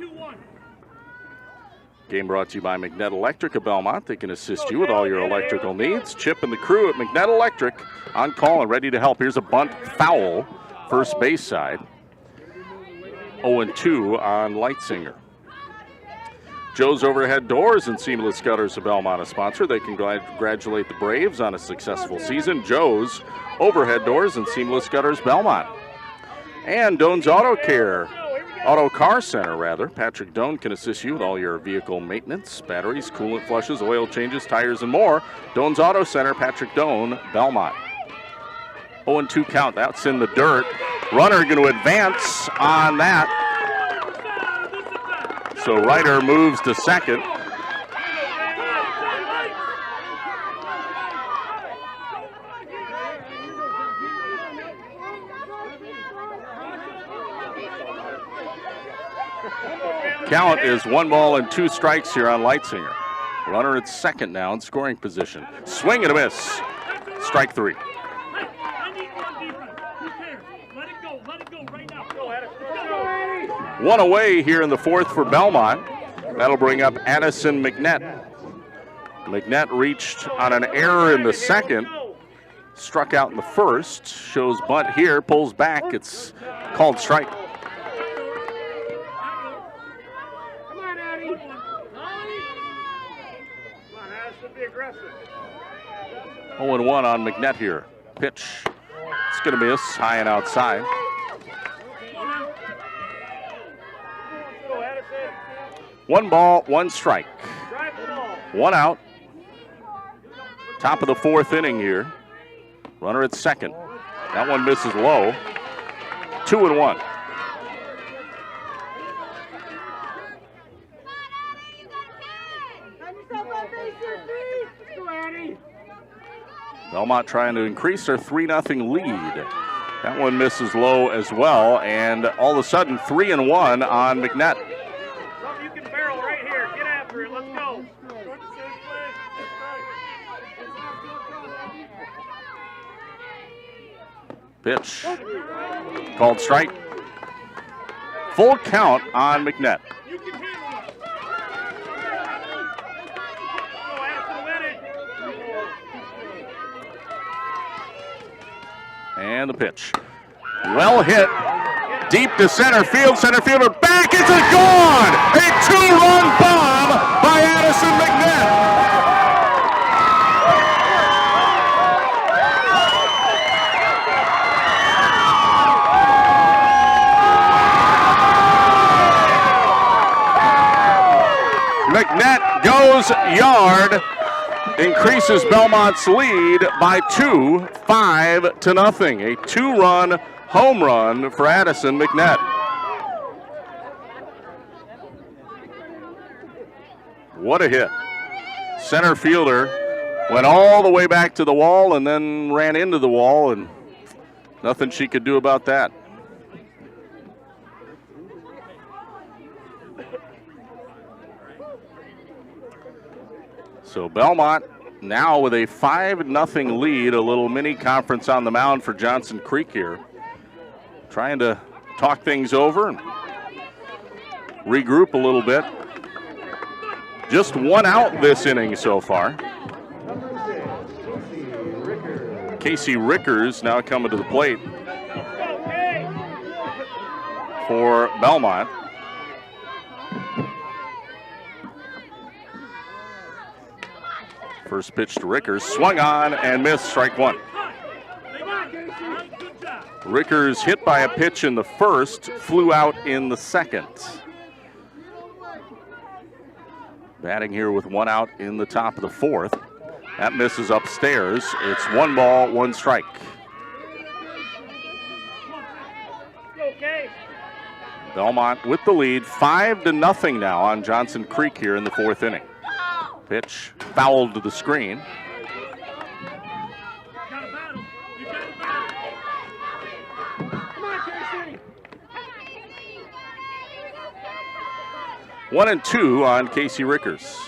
Game brought to you by McNett Electric of Belmont. They can assist you with all your electrical needs. Chip and the crew at McNett Electric on call and ready to help. Here's a bunt foul, first base side. 0-2 on Leitsinger. Joe's Overhead Doors and Seamless Gutters of Belmont, a sponsor. They congratulate the Braves on a successful season. Joe's Overhead Doors and Seamless Gutters Belmont. And Doan's Auto Care. Auto Car Center, rather. Patrick Doan can assist you with all your vehicle maintenance, batteries, coolant flushes, oil changes, tires, and more. Doan's Auto Center, Patrick Doan, Belmont. 0-2 count. That's in the dirt. Runner going to advance on that. So Ryder moves to second. Count is 1 ball and 2 strikes here on Leitsinger. Runner at second now in scoring position. Swing and a miss. Strike 3. One away here in the fourth for Belmont. That'll bring up Addison McNett. McNett reached on an error in the second. Struck out in the first. Shows bunt here. Pulls back. It's called strike. 0-1 on McNett here. Pitch. It's going to miss. High and outside. One ball, 1 strike. 1 out. Top of the fourth inning here. Runner at second. That one misses low. 2-1. Belmont trying to increase their 3-0 lead. That one misses low as well, and all of a sudden 3-1 on McNett.
You can barrel right here. Get after it. Let's go.
Pitch. Called strike. Full count on McNett.
You can handle it. Go, Addison, win it.
And the pitch. Well hit. Deep to center field. Center fielder back. It's gone. A 2-run bomb by Addison McNett. McNett goes yard. Increases Belmont's lead by 2, 5-0. A 2-run home run for Addison McNett. What a hit. Center fielder went all the way back to the wall and then ran into the wall, and nothing she could do about that. So Belmont now with a 5-0 lead, a little mini conference on the mound for Johnson Creek here. Trying to talk things over and regroup a little bit. Just one out this inning so far. Casey Rickers now coming to the plate for Belmont. First pitch to Rickers, swung on and missed, strike one. Rickers hit by a pitch in the first, flew out in the second. Batting here with one out in the top of the fourth. That misses upstairs. It's 1 ball, 1 strike. Belmont with the lead, 5-0 now on Johnson Creek here in the fourth inning. Pitch fouled to the screen. One and two on Casey Rickers.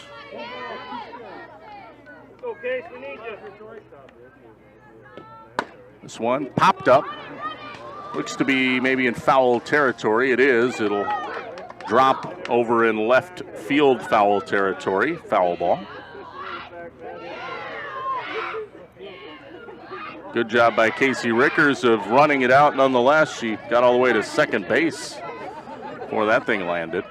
This one popped up. Looks to be maybe in foul territory. It is. It'll drop over in left field foul territory. Foul ball. Good job by Casey Rickers of running it out nonetheless. She got all the way to second base before that thing landed.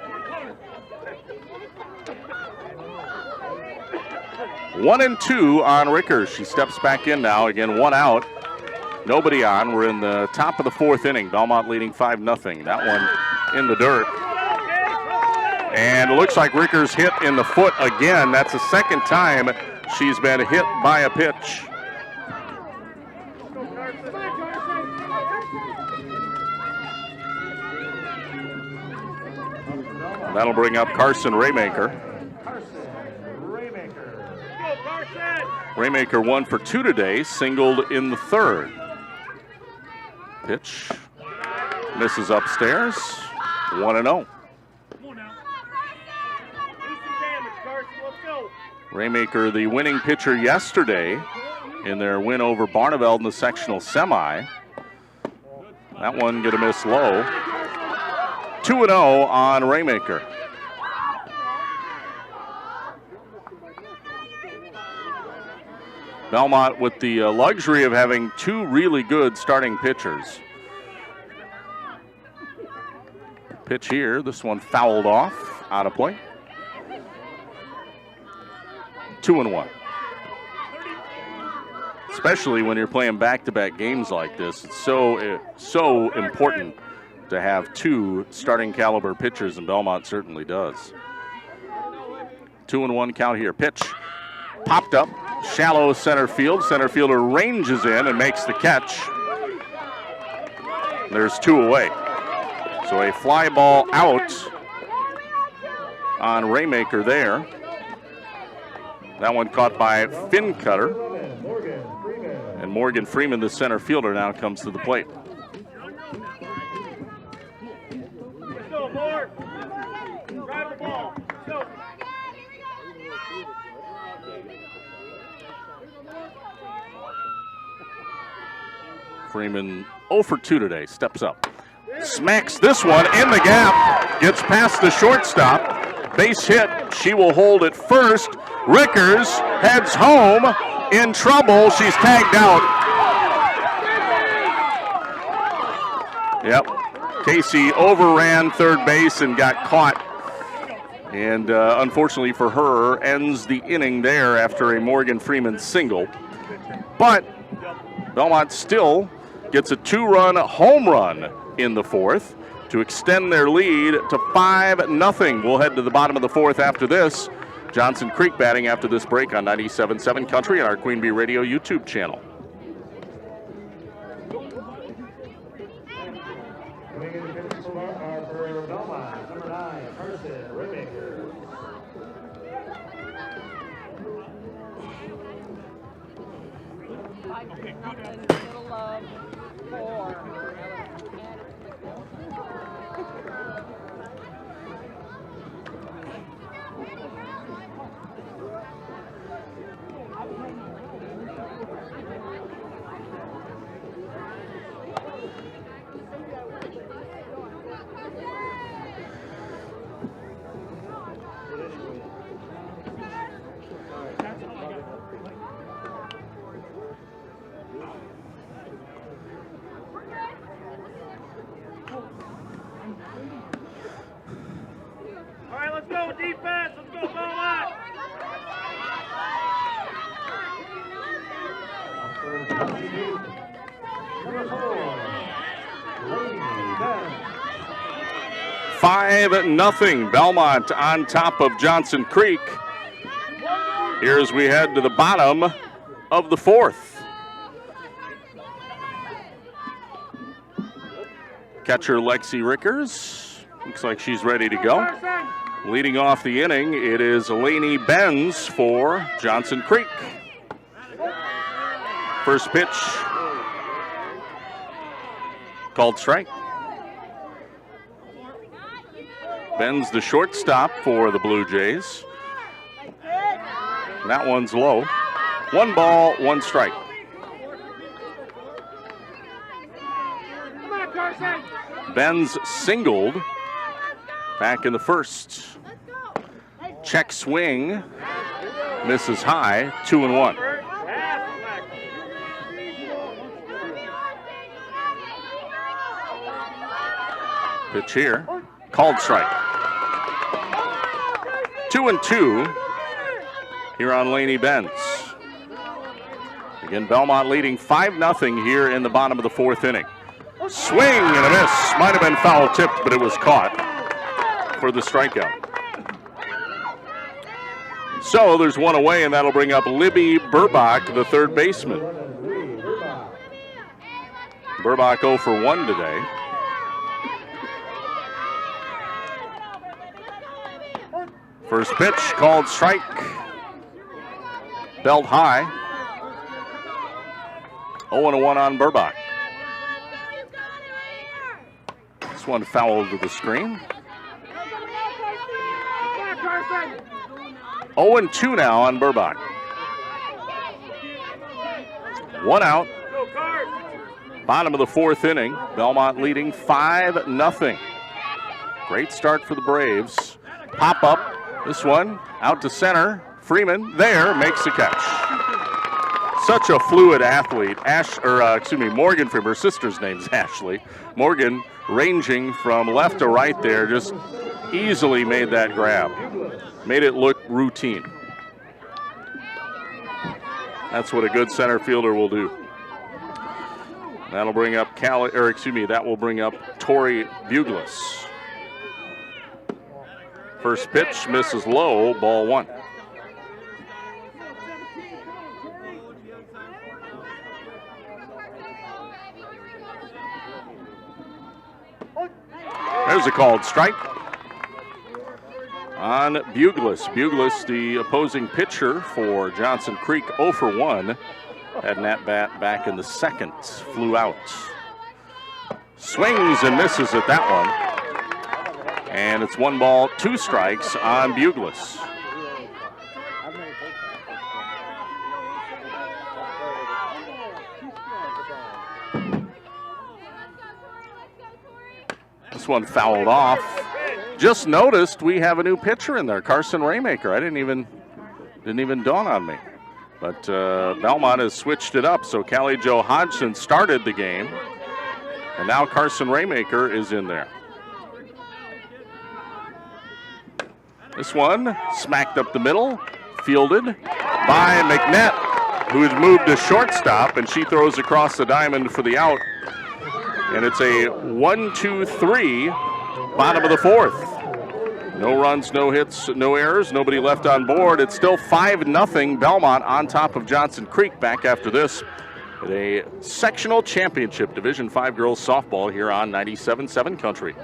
1 and 2 on Rickers. She steps back in now. Again, 1 out. Nobody on. We're in the top of the fourth inning. Belmont leading 5-0. That one in the dirt. And it looks like Rickers hit in the foot again. That's the second time she's been hit by a pitch. That'll bring up Carson Raymaker. Raymaker 1 for 2 today, singled in the third. Pitch misses upstairs, 1-0. Raymaker, the winning pitcher yesterday in their win over Barneveld in the sectional semi. That one gonna miss low. 2-0 on Raymaker. Belmont with the luxury of having 2 really good starting pitchers. Pitch here, this one fouled off, out of play. 2-1. Especially when you're playing back-to-back games like this, it's so important to have 2 starting caliber pitchers, and Belmont certainly does. 2-1 count here. Pitch popped up, shallow center field. Center fielder ranges in and makes the catch. There's 2 away. So a fly ball out on Raymaker there. That one caught by Finn Cutter. And Morgan Freeman, the center fielder, now comes to the plate. Freeman 0 for 2 today, steps up. Smacks this one in the gap, gets past the shortstop. Base hit, she will hold it first. Rickers heads home, in trouble, she's tagged out. Yep, Casey overran third base and got caught. And unfortunately for her, ends the inning there after a Morgan Freeman single. But Belmont still gets a 2-run home run in the fourth to extend their lead to 5-0. We'll head to the bottom of the fourth after this. Johnson Creek batting after this break on 97.7 Country and our Queen Bee Radio YouTube channel.
Making the pitch for Belmont, number 9, Carson Raymaker.
Middle of 4.
All right, let's go defense. Let's go Belmont.
Number 4, Lady Ben.
5-0 Belmont on top of Johnson Creek. Here as we head to the bottom of the 4th. Catcher Lexi Rickers. Looks like she's ready to go. Leading off the inning, it is Lainey Benz for Johnson Creek. First pitch, called strike. Benz the shortstop for the Blue Jays. That one's low. 1 ball, 1 strike.
Come on, Carson.
Benz singled back in the 1st. Check swing, misses high, 2-1. Pitch here, called strike. 2-2 here on Lainey Benz. Again, Belmont leading 5-0 here in the bottom of the 4th inning. Swing and a miss. Might have been foul tipped, but it was caught for the strikeout. So there's one away, and that'll bring up Libby Burbach, the third baseman. Burbach 0 for 1 today. First pitch called strike. Belt high. 0-1 on Burbach. This one fouled to the screen. 0-2 now on Burbach. 1 out. Bottom of the 4th inning. Belmont leading 5-0. Great start for the Braves. Pop up. This one out to center. Freeman there makes the catch. Such a fluid athlete. Morgan Freeman. Her sister's name is Ashley. Morgan ranging from left to right there, just easily made that grab. Made it look routine. That's what a good center fielder will do. That'll bring up that will bring up Tori Buglas. First pitch misses low, ball 1. There's a called strike on Buglas. Buglas, the opposing pitcher for Johnson Creek, 0 for 1. Had an at-bat back in the 2nd, flew out. Swings and misses at that one. And it's 1 ball, 2 strikes on Buglas. This one fouled off. Just noticed we have a new pitcher in there, Carson Raymaker. I didn't even dawn on me. But Belmont has switched it up. So Callie Jo Hodgson started the game. And now Carson Raymaker is in there. This one smacked up the middle, fielded by McNett, who's moved to shortstop, and she throws across the diamond for the out. And it's a 1-2-3, bottom of the 4th. No runs, no hits, no errors, nobody left on board. It's still 5-0 Belmont on top of Johnson Creek back after this. a sectional championship, Division 5 girls softball here on 97.7 Country.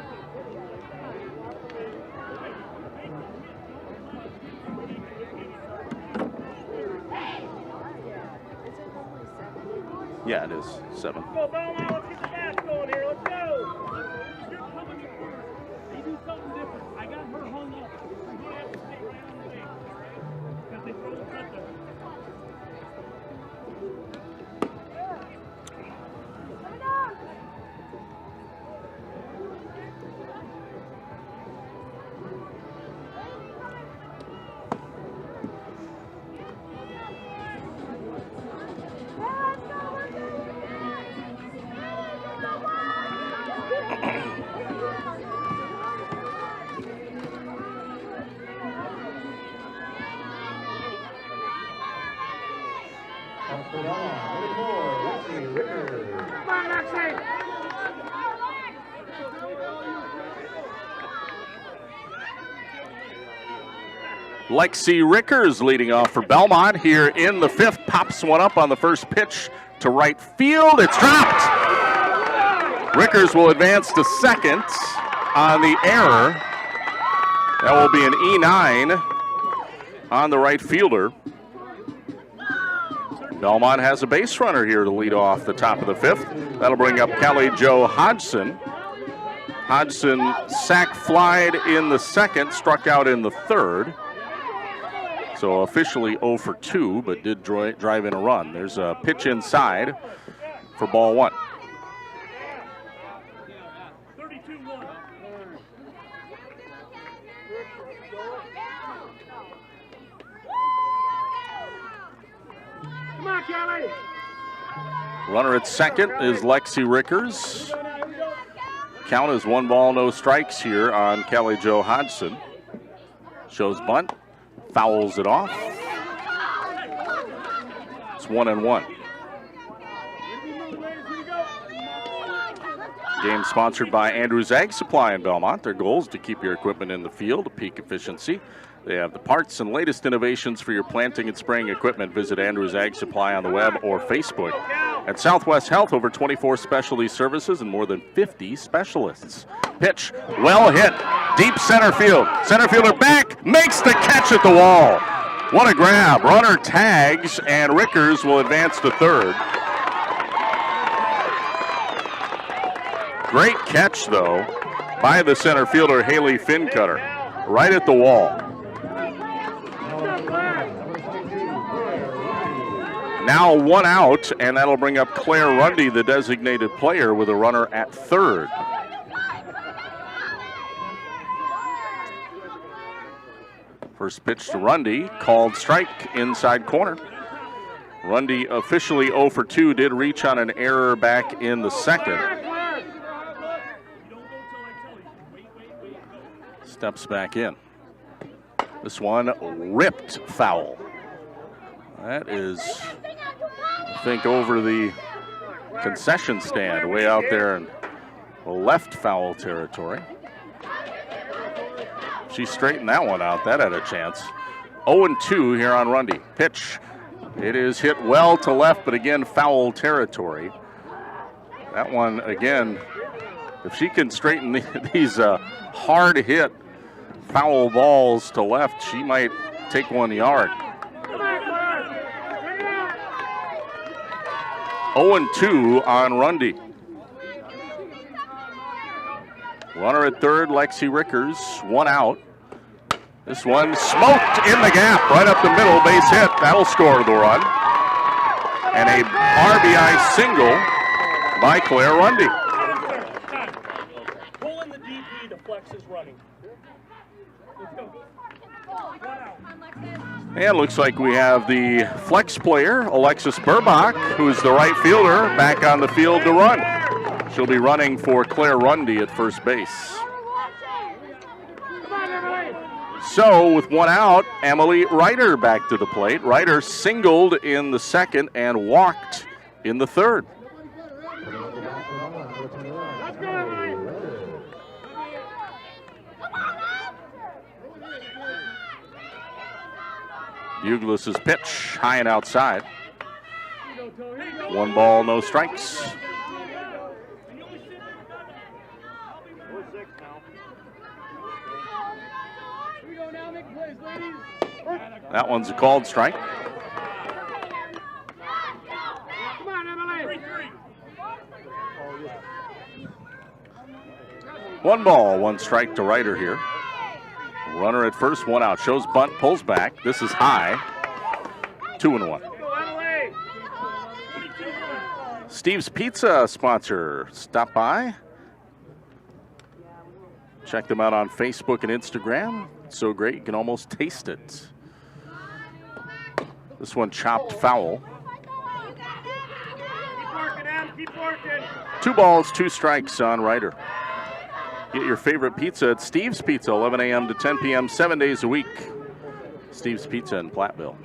Yeah, it is 7.
Go, Belmont, let's get the match going here. Let's go. You're coming in. They do something different. I got her hung up. You're going to have to stay right on the game, all right? Because they throw the cut there.
Lexi Rickers leading off for Belmont here in the 5th. Pops one up on the first pitch to right field. It's dropped. Rickers will advance to second on the error. That will be an E9 on the right fielder. Belmont has a base runner here to lead off the top of the 5th. That'll bring up Kelly Jo Hodgson. Hodgson sac flied in the 2nd, struck out in the 3rd. So officially 0 for 2, but did drive in a run. There's a pitch inside for ball 1.
32-1. Come on, Kelly.
Runner at second is Lexi Rickers. Count is 1 ball, no strikes here on Kelly Jo Hodgson. Shows bunt. Fouls it off. It's 1-1. Game sponsored by Andrews Ag Supply in Belmont. Their goal is to keep your equipment in the field at peak efficiency. They have the parts and latest innovations for your planting and spraying equipment. Visit Andrews Ag Supply on the web or Facebook. At Southwest Health, over 24 specialty services and more than 50 specialists. Pitch, well hit, deep center field. Center fielder back, makes the catch at the wall. What a grab. Runner tags, and Rickers will advance to third. Great catch, though, by the center fielder, Haley Fincutter, right at the wall. Now 1 out, and that'll bring up Claire Rundy, the designated player, with a runner at third. First pitch to Rundy, called strike inside corner. Rundy officially 0 for 2, did reach on an error back in the 2nd. Steps back in. This one ripped foul. That is, I think, over the concession stand, way out there in left foul territory. She straightened that one out. That had a chance. 0-2 here on Rundy. Pitch. It is hit well to left, but again, foul territory. That one, again, if she can straighten these hard hit foul balls to left, she might take 1 yard. 0-2 on Rundy. Runner at third, Lexi Rickers, 1 out. This one smoked in the gap, right up the middle, base hit. That'll score the run. And a RBI single by Claire Rundy.
Pull in the DP to flex his running. Let's go. 1 out.
And looks like we have the flex player, Alexis Burbach, who's the right fielder, back on the field to run. She'll be running for Claire Rundy at first base. So with 1 out, Emily Ryder back to the plate. Ryder singled in the 2nd and walked in the 3rd. Buglis's pitch, high and outside. 1 ball, no strikes. That one's a called strike.
Come on, Emily.
1 ball, 1 strike to Ryder here. Runner at first, 1 out. Shows bunt, pulls back. This is high. 2-1. Steve's Pizza sponsor. Stop by. Check them out on Facebook and Instagram. It's so great you can almost taste it. This one chopped foul.
Keep working, Em. Keep working.
2 balls, 2 strikes on Ryder. Get your favorite pizza at Steve's Pizza, 11 a.m. to 10 p.m., 7 days a week. Steve's Pizza in Platteville.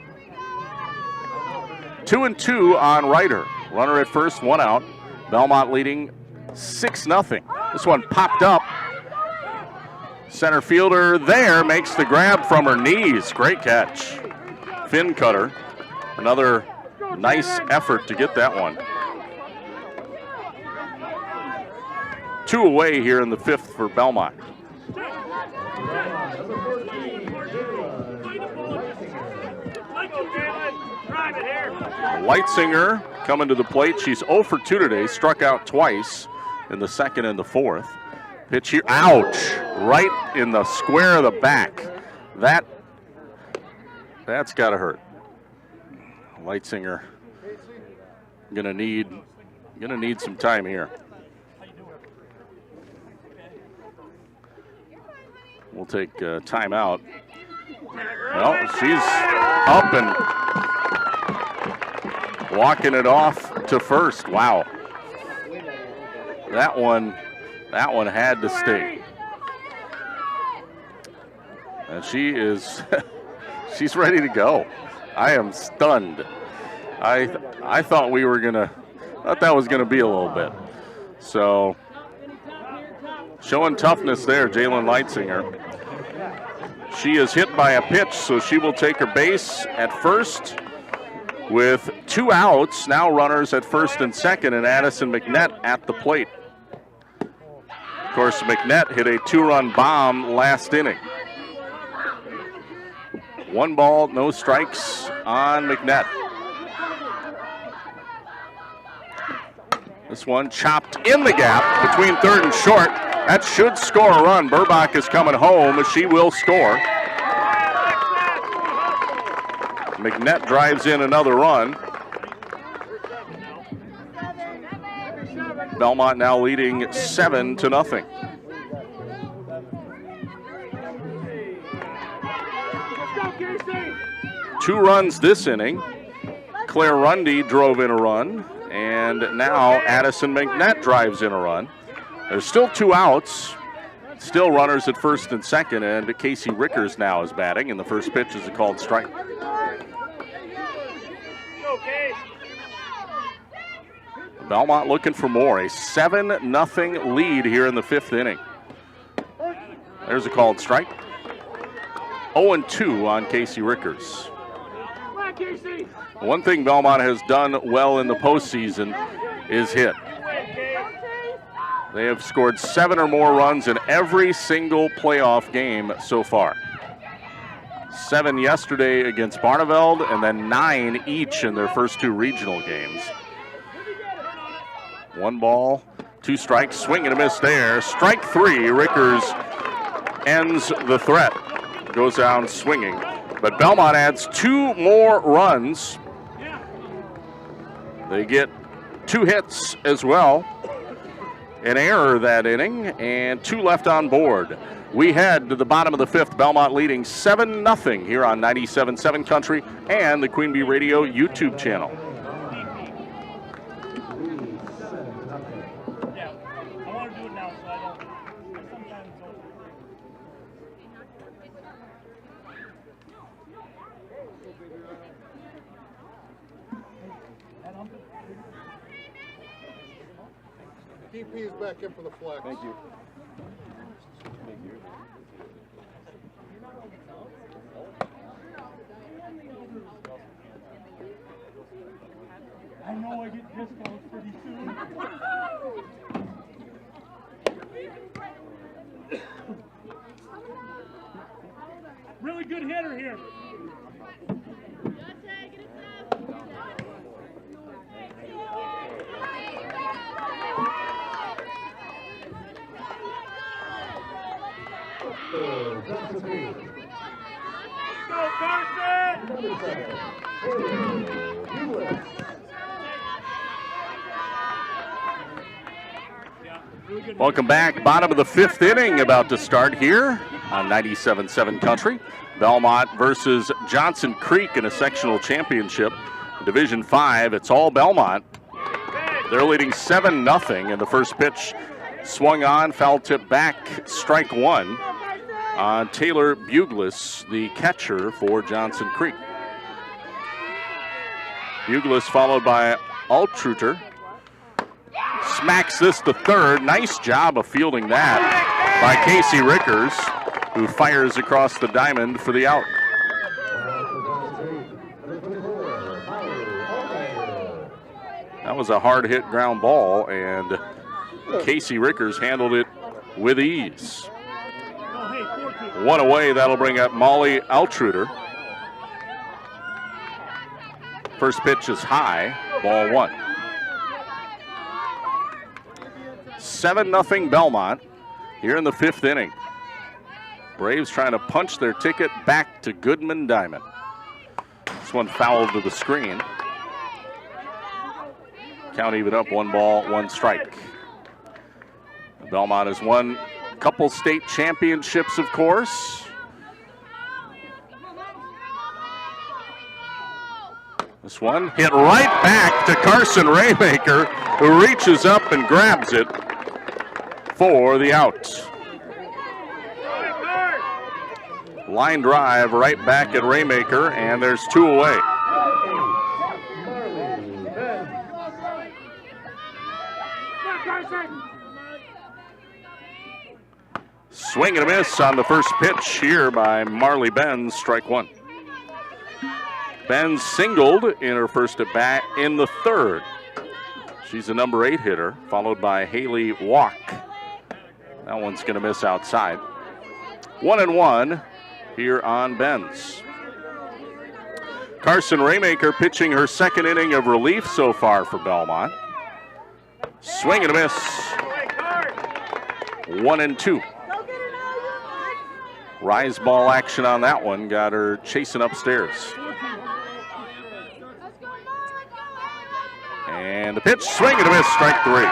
2-2 on Ryder. Runner at first, 1 out. Belmont leading 6-0. This one popped up. Center fielder there makes the grab from her knees. Great catch. Fin cutter. Another nice effort to get that one. 2 away here in the 5th for Belmont. Leitzinger coming to the plate. She's 0 for 2 today. Struck out twice in the 2nd and the 4th. Pitch here. Ouch! Right in the square of the back. That's got to hurt. Leitzinger gonna need some time here. We'll take time out. Well, she's up and walking it off to first. Wow. That one had to stay. And she is she's ready to go. I am stunned. I thought that was gonna be a little bit. So showing toughness there, Jalen Leitzinger. She is hit by a pitch, so she will take her base at first with 2 outs. Now runners at first and second, and Addison McNett at the plate. Of course, McNett hit a 2-run bomb last inning. 1 ball, no strikes on McNett. This one chopped in the gap between 3rd and short. That should score a run. Burbach is coming home. She will score. McNett drives in another run. Belmont now leading 7-0. Two runs this inning. Claire Rundy drove in a run, and now Addison McNett drives in a run. There's still 2 outs, still runners at first and second, and Casey Rickers now is batting, and the first pitch is a called strike. Belmont looking for more, a 7-0 lead here in the 5th inning. There's a called strike. 0-2 on Casey Rickers. One thing Belmont has done well in the postseason is hit. They have scored 7 or more runs in every single playoff game so far. 7 yesterday against Barneveld, and then 9 each in their first 2 regional games. 1 ball, 2 strikes, swing and a miss there. Strike 3, Rickers ends the threat. Goes down swinging. But Belmont adds 2 more runs. They get 2 hits as well. An error that inning, and 2 left on board. We head to the bottom of the 5th. Belmont leading 7-0 here on 97.7 Country and the Queen Bee Radio YouTube channel.
Yeah, I want to do it now so I don't. Sometimes
DP is back in for the flex. Thank you.
I know get discounts pretty soon. Really good hitter here. Go, Carson!
Number 7, Kieler.
Welcome back. Bottom of the 5th inning about to start here on 97.7 Country. Belmont versus Johnson Creek in a sectional championship. Division 5, it's all Belmont. They're leading 7-0, and the first pitch swung on, foul tip back, strike one on Taylor Buglis, the catcher for Johnson Creek. Buglis followed by Altruter. Smacks this to third. Nice job of fielding that by Casey Rickers, who fires across the diamond for the out. That was a hard-hit ground ball, and Casey Rickers handled it with ease. One away, that'll bring up Molly Altruter. First pitch is high, ball one. 7-0 Belmont here in the 5th inning. Braves trying to punch their ticket back to Goodman Diamond. This one fouled to the screen. Count even up, 1 ball, 1 strike. Belmont has won a couple state championships, of course. This one hit right back to Carson Raymaker, who reaches up and grabs it for the out. Line drive right back at Raymaker, and there's 2 away. Swing and a miss on the first pitch here by Marley Benz, strike one. Benz singled in her first at bat in the 3rd. She's a number 8 hitter, followed by Haley Walk. That one's going to miss outside. 1-1 here on Benz. Carson Raymaker pitching her 2nd inning of relief so far for Belmont. Swing and a miss. 1-2. Rise ball action on that one, got her chasing upstairs. And the pitch, swing and a miss, strike 3.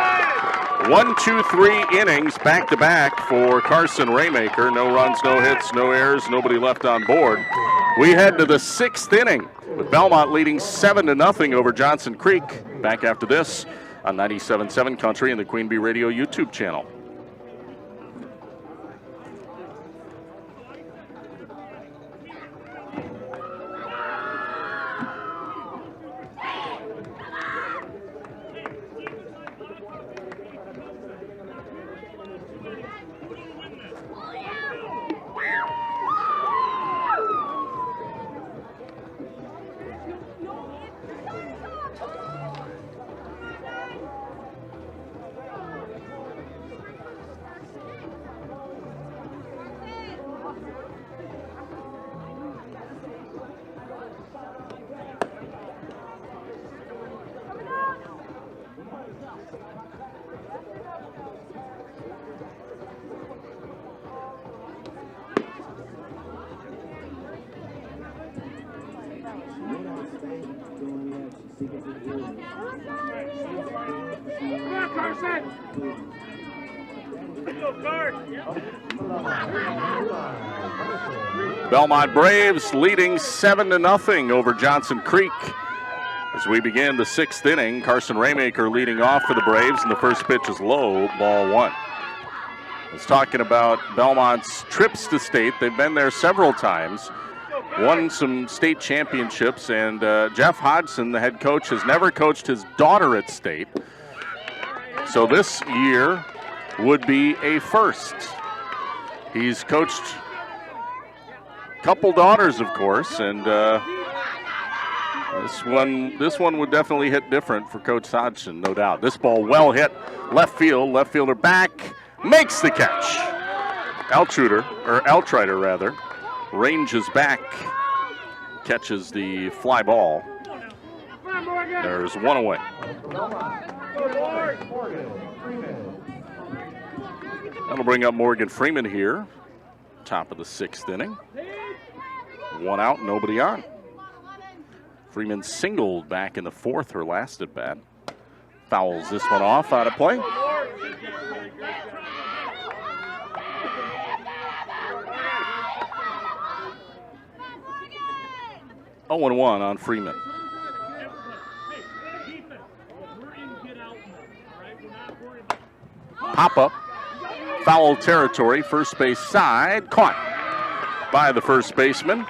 1, 2, 3 innings back to back for Carson Raymaker. No runs, no hits, no errors, nobody left on board. We head to the 6th inning with Belmont leading 7-0 over Johnson Creek. Back after this on 97.7 Country and the Queen Bee Radio YouTube channel. Belmont Braves leading 7-0 over Johnson Creek. As we begin the 6th inning, Carson Raymaker leading off for the Braves, and the first pitch is low, ball one. I was talking about Belmont's trips to state. They've been there several times, won some state championships, and Jeff Hodgson, the head coach, has never coached his daughter at state. So this year would be a first. He's coached a couple daughters, of course, and This one would definitely hit different for Coach Hodgson, no doubt. This ball well hit left field. Left fielder back, makes the catch. Altrider rather, ranges back, catches the fly ball. There's one away. That'll bring up Morgan Freeman here, top of the 6th inning. One out, nobody on. Freeman singled back in the 4th, her last at bat. Fouls this one off, out of play. 0-1 on Freeman. Pop up, foul territory, first base side, caught by the first baseman.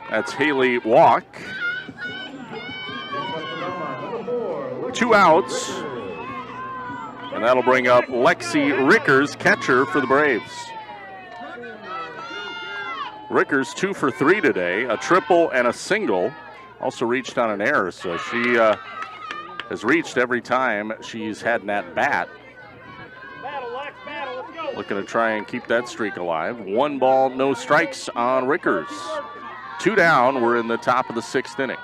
That's Haley Walk. 2 outs, and that'll bring up Lexi Rickers, catcher for the Braves. Rickers 2 for 3 today, a triple and a single. Also reached on an error, so she has reached every time she's had an at-bat. Looking to try and keep that streak alive. 1 ball, no strikes on Rickers. 2 down, we're in the top of the 6th inning.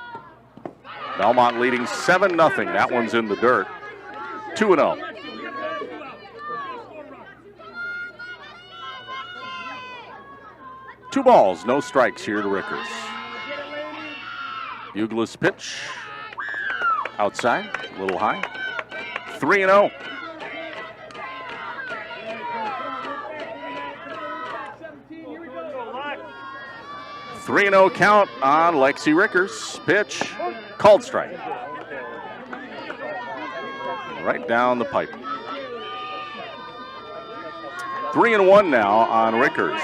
Belmont leading 7-0. That one's in the dirt. 2-0. Two balls, no strikes here to Rickers. Bugless pitch. Outside, a little high. 3-0. 3-0 count on Lexi Rickers. Pitch, called strike. Right down the pipe. 3-1 now on Rickers.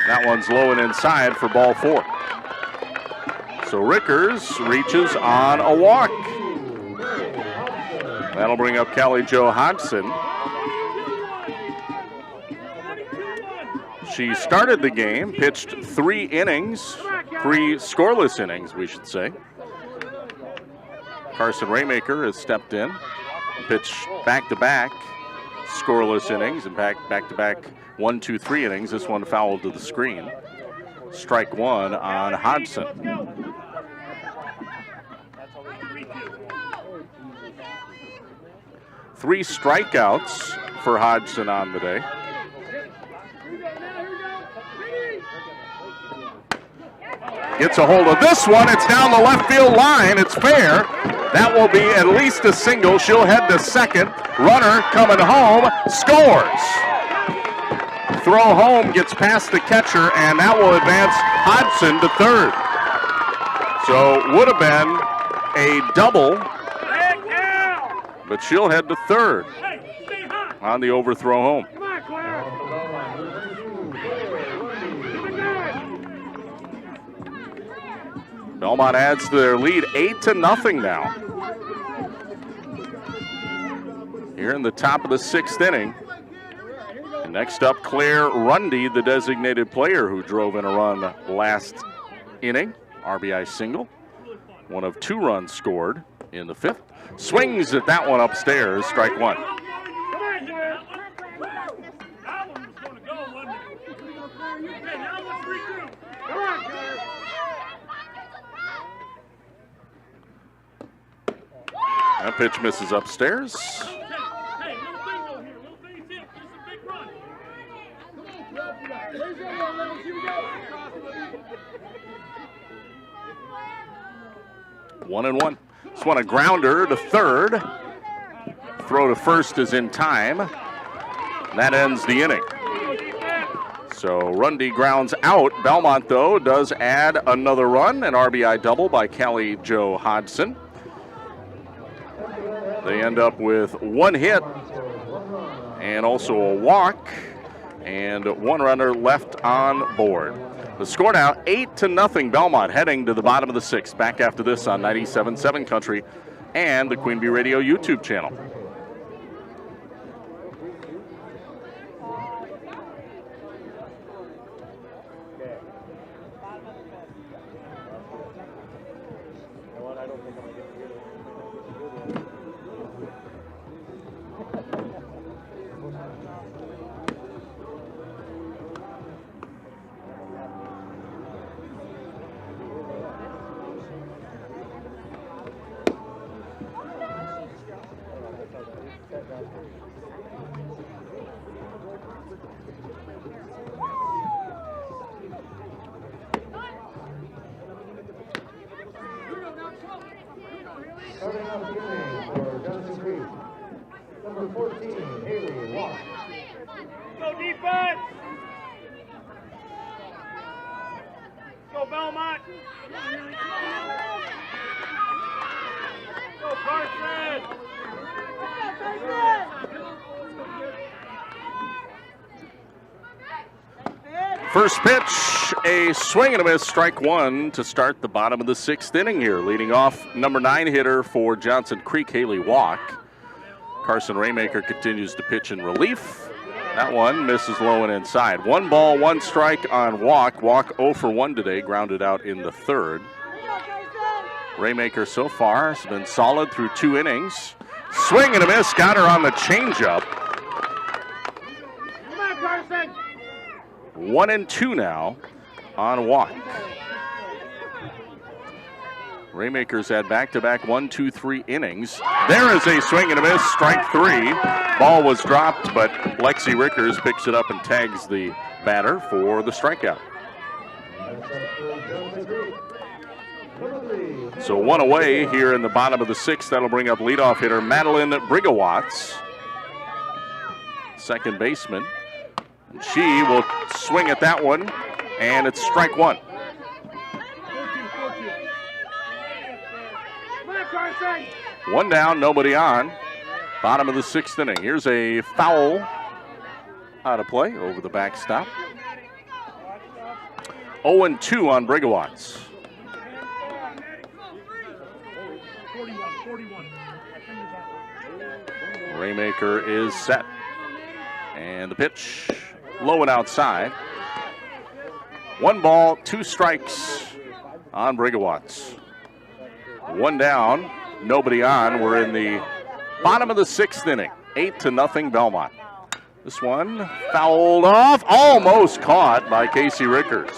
That one's low and inside for ball 4. So Rickers reaches on a walk. That'll bring up Callie Jo Hodgson. She started the game, pitched 3 innings, 3 scoreless innings, we should say. Carson Raymaker has stepped in, pitched back-to-back scoreless innings, and back-to-back 1, 2, 3 innings. This one fouled to the screen. Strike 1 on Hodgson. Three strikeouts for Hodgson on the day. Gets a hold of this one. It's down the left field line. It's fair. That will be at least a single. She'll head to second. Runner coming home. Scores. Throw home, gets past the catcher, and that will advance Hodgson to third. So would have been a double, but she'll head to third on the overthrow home. Belmont adds to their lead 8-0 now. Here in the top of the 6th inning. And next up, Claire Rundy, the designated player who drove in a run last inning. RBI single. One of 2 runs scored in the 5th. Swings at that one upstairs, strike 1. That pitch misses upstairs. One and one. This one a grounder to third. Throw to first is in time. That ends the inning. So Rundy grounds out. Belmont, though, does add another run, an RBI double by Callie Jo Hodgson. They end up with 1 hit and also a walk and 1 runner left on board. The score now 8-0 Belmont, heading to the bottom of the 6th. Back after this on 97.7 Country and the Queen Bee Radio YouTube channel.
Starting off the inning for Johnson Creek, number 14, Haley Walk.
Go defense! Go Belmont! Go Carson!
First pitch, a swing and a miss, strike one to start the bottom of the 6th inning here. Leading off, number 9 hitter for Johnson Creek, Haley Walk. Carson Raymaker continues to pitch in relief. That one misses low and inside. 1 ball, 1 strike on Walk. Walk 0 for 1 today, grounded out in the 3rd. Raymaker so far has been solid through 2 innings. Swing and a miss, got her on the changeup.
Come on, Carson!
1-2 now on Walk. Raymaker's had back-to-back 1, 2, 3 innings. There is a swing and a miss, strike 3. Ball was dropped, but Lexi Rickers picks it up and tags the batter for the strikeout. So 1 away here in the bottom of the 6th. That'll bring up leadoff hitter Madeline Brigawatz, second baseman. She will swing at that one, and it's strike 1. One down, nobody on. Bottom of the 6th inning. Here's a foul out of play over the backstop. 0-2 on Brigawatz.
41.
Raymaker is set. And the pitch, low and outside. 1 ball, 2 strikes on Brigawatz. 1 down, nobody on. We're in the bottom of the 6th inning. 8-0 Belmont. This one fouled off, almost caught by Casey Rickers.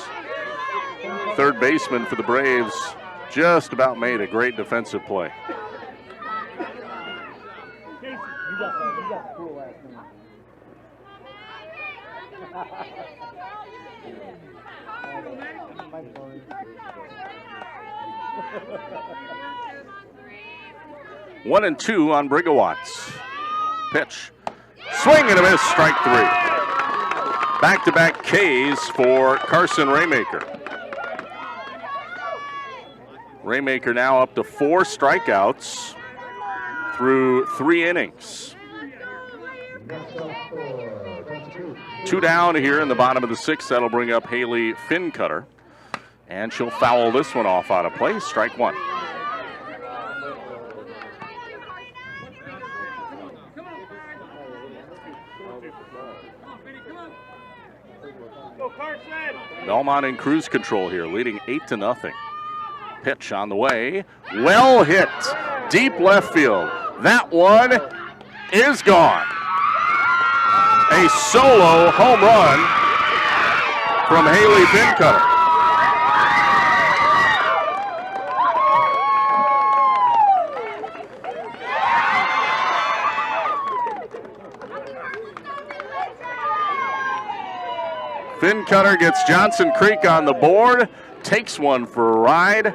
Third baseman for the Braves just about made a great defensive play.
You got cool last name.
One and 2 on Brigawatz. Pitch. Swing and a miss, strike 3. Back-to-back Ks for Carson Raymaker. Raymaker now up to 4 strikeouts through 3 innings. 2 down here in the bottom of the 6th. That'll bring up Haley Fincutter. And she'll foul this one off out of play. Strike 1. Belmont in cruise control here, leading 8-0. Pitch on the way. Well hit. Deep left field. That one is gone. A solo home run from Haley Fincutter. Fincutter gets Johnson Creek on the board, takes one for a ride.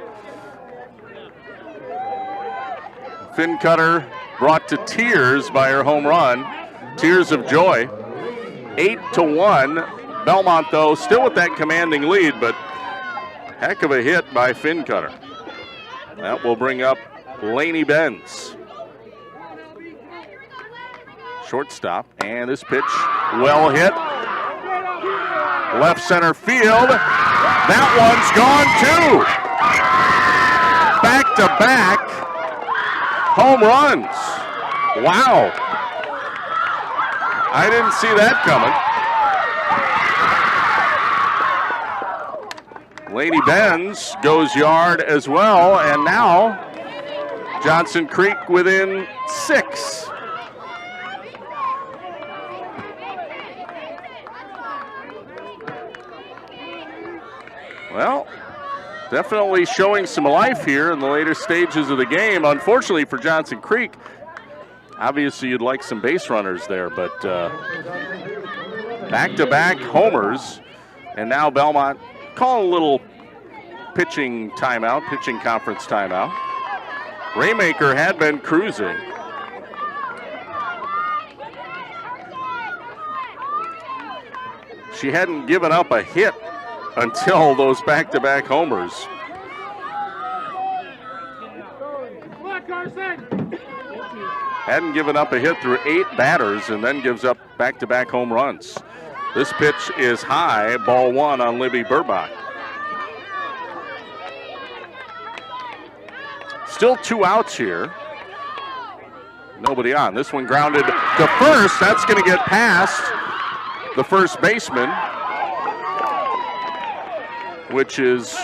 Fincutter brought to tears by her home run, tears of joy. 8-1. Belmont, though, still with that commanding lead, but heck of a hit by Fincutter. That will bring up Lainey Benz. Shortstop, and this pitch well hit. Left center field. That one's gone too. Back-to-back home runs. Wow. I didn't see that coming. Lainey Benz goes yard as well, and now Johnson Creek within 6. Well, definitely showing some life here in the later stages of the game. Unfortunately for Johnson Creek, obviously you'd like some base runners there, but back-to-back homers, and now Belmont call a little pitching timeout, pitching conference timeout. Raymaker had been cruising. She hadn't given up a hit until those back-to-back homers. Hadn't given up a hit through 8 batters and then gives up back-to-back home runs. This pitch is high, ball 1 on Libby Burbach. Still 2 outs here. Nobody on. This one grounded to first. That's going to get past the first baseman, which is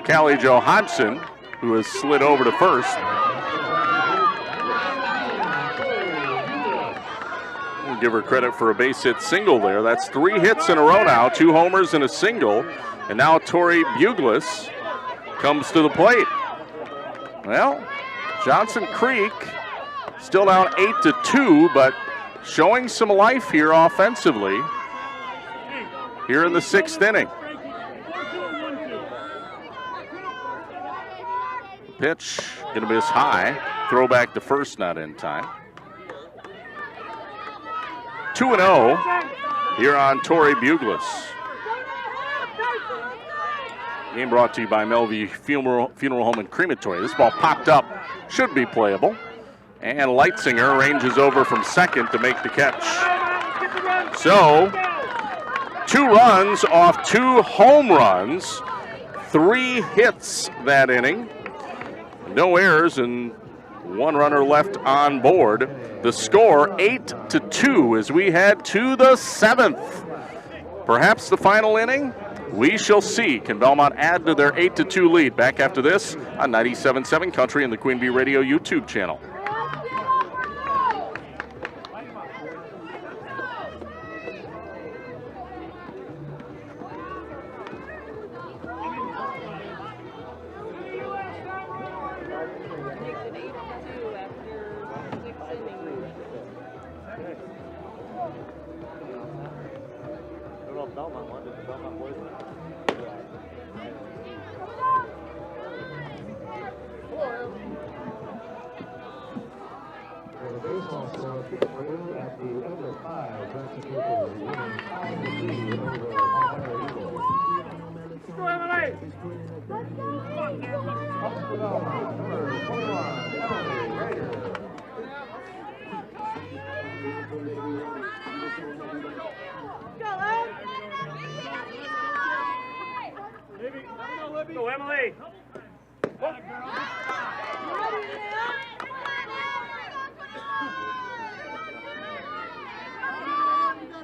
Callie Johansson, who has slid over to first. We'll give her credit for a base hit single there. That's 3 hits in a row now, 2 homers and a single. And now Tori Buglis comes to the plate. Well, Johnson Creek still down 8-2, but showing some life here offensively here in the 6th inning. Pitch going to miss high. Throwback to first, not in time. 2-0 here on Tori Buglis. Game brought to you by Melvie Funeral Home and Crematory. This ball popped up, should be playable. And Leitsinger ranges over from second to make the catch. So, 2 runs off 2 home runs, 3 hits that inning. No errors and 1 runner left on board. The score 8-2 as we head to the 7th. Perhaps the final inning? We shall see. Can Belmont add to their 8-2 lead? Back after this on 97.7 Country and the Queen Bee Radio YouTube channel.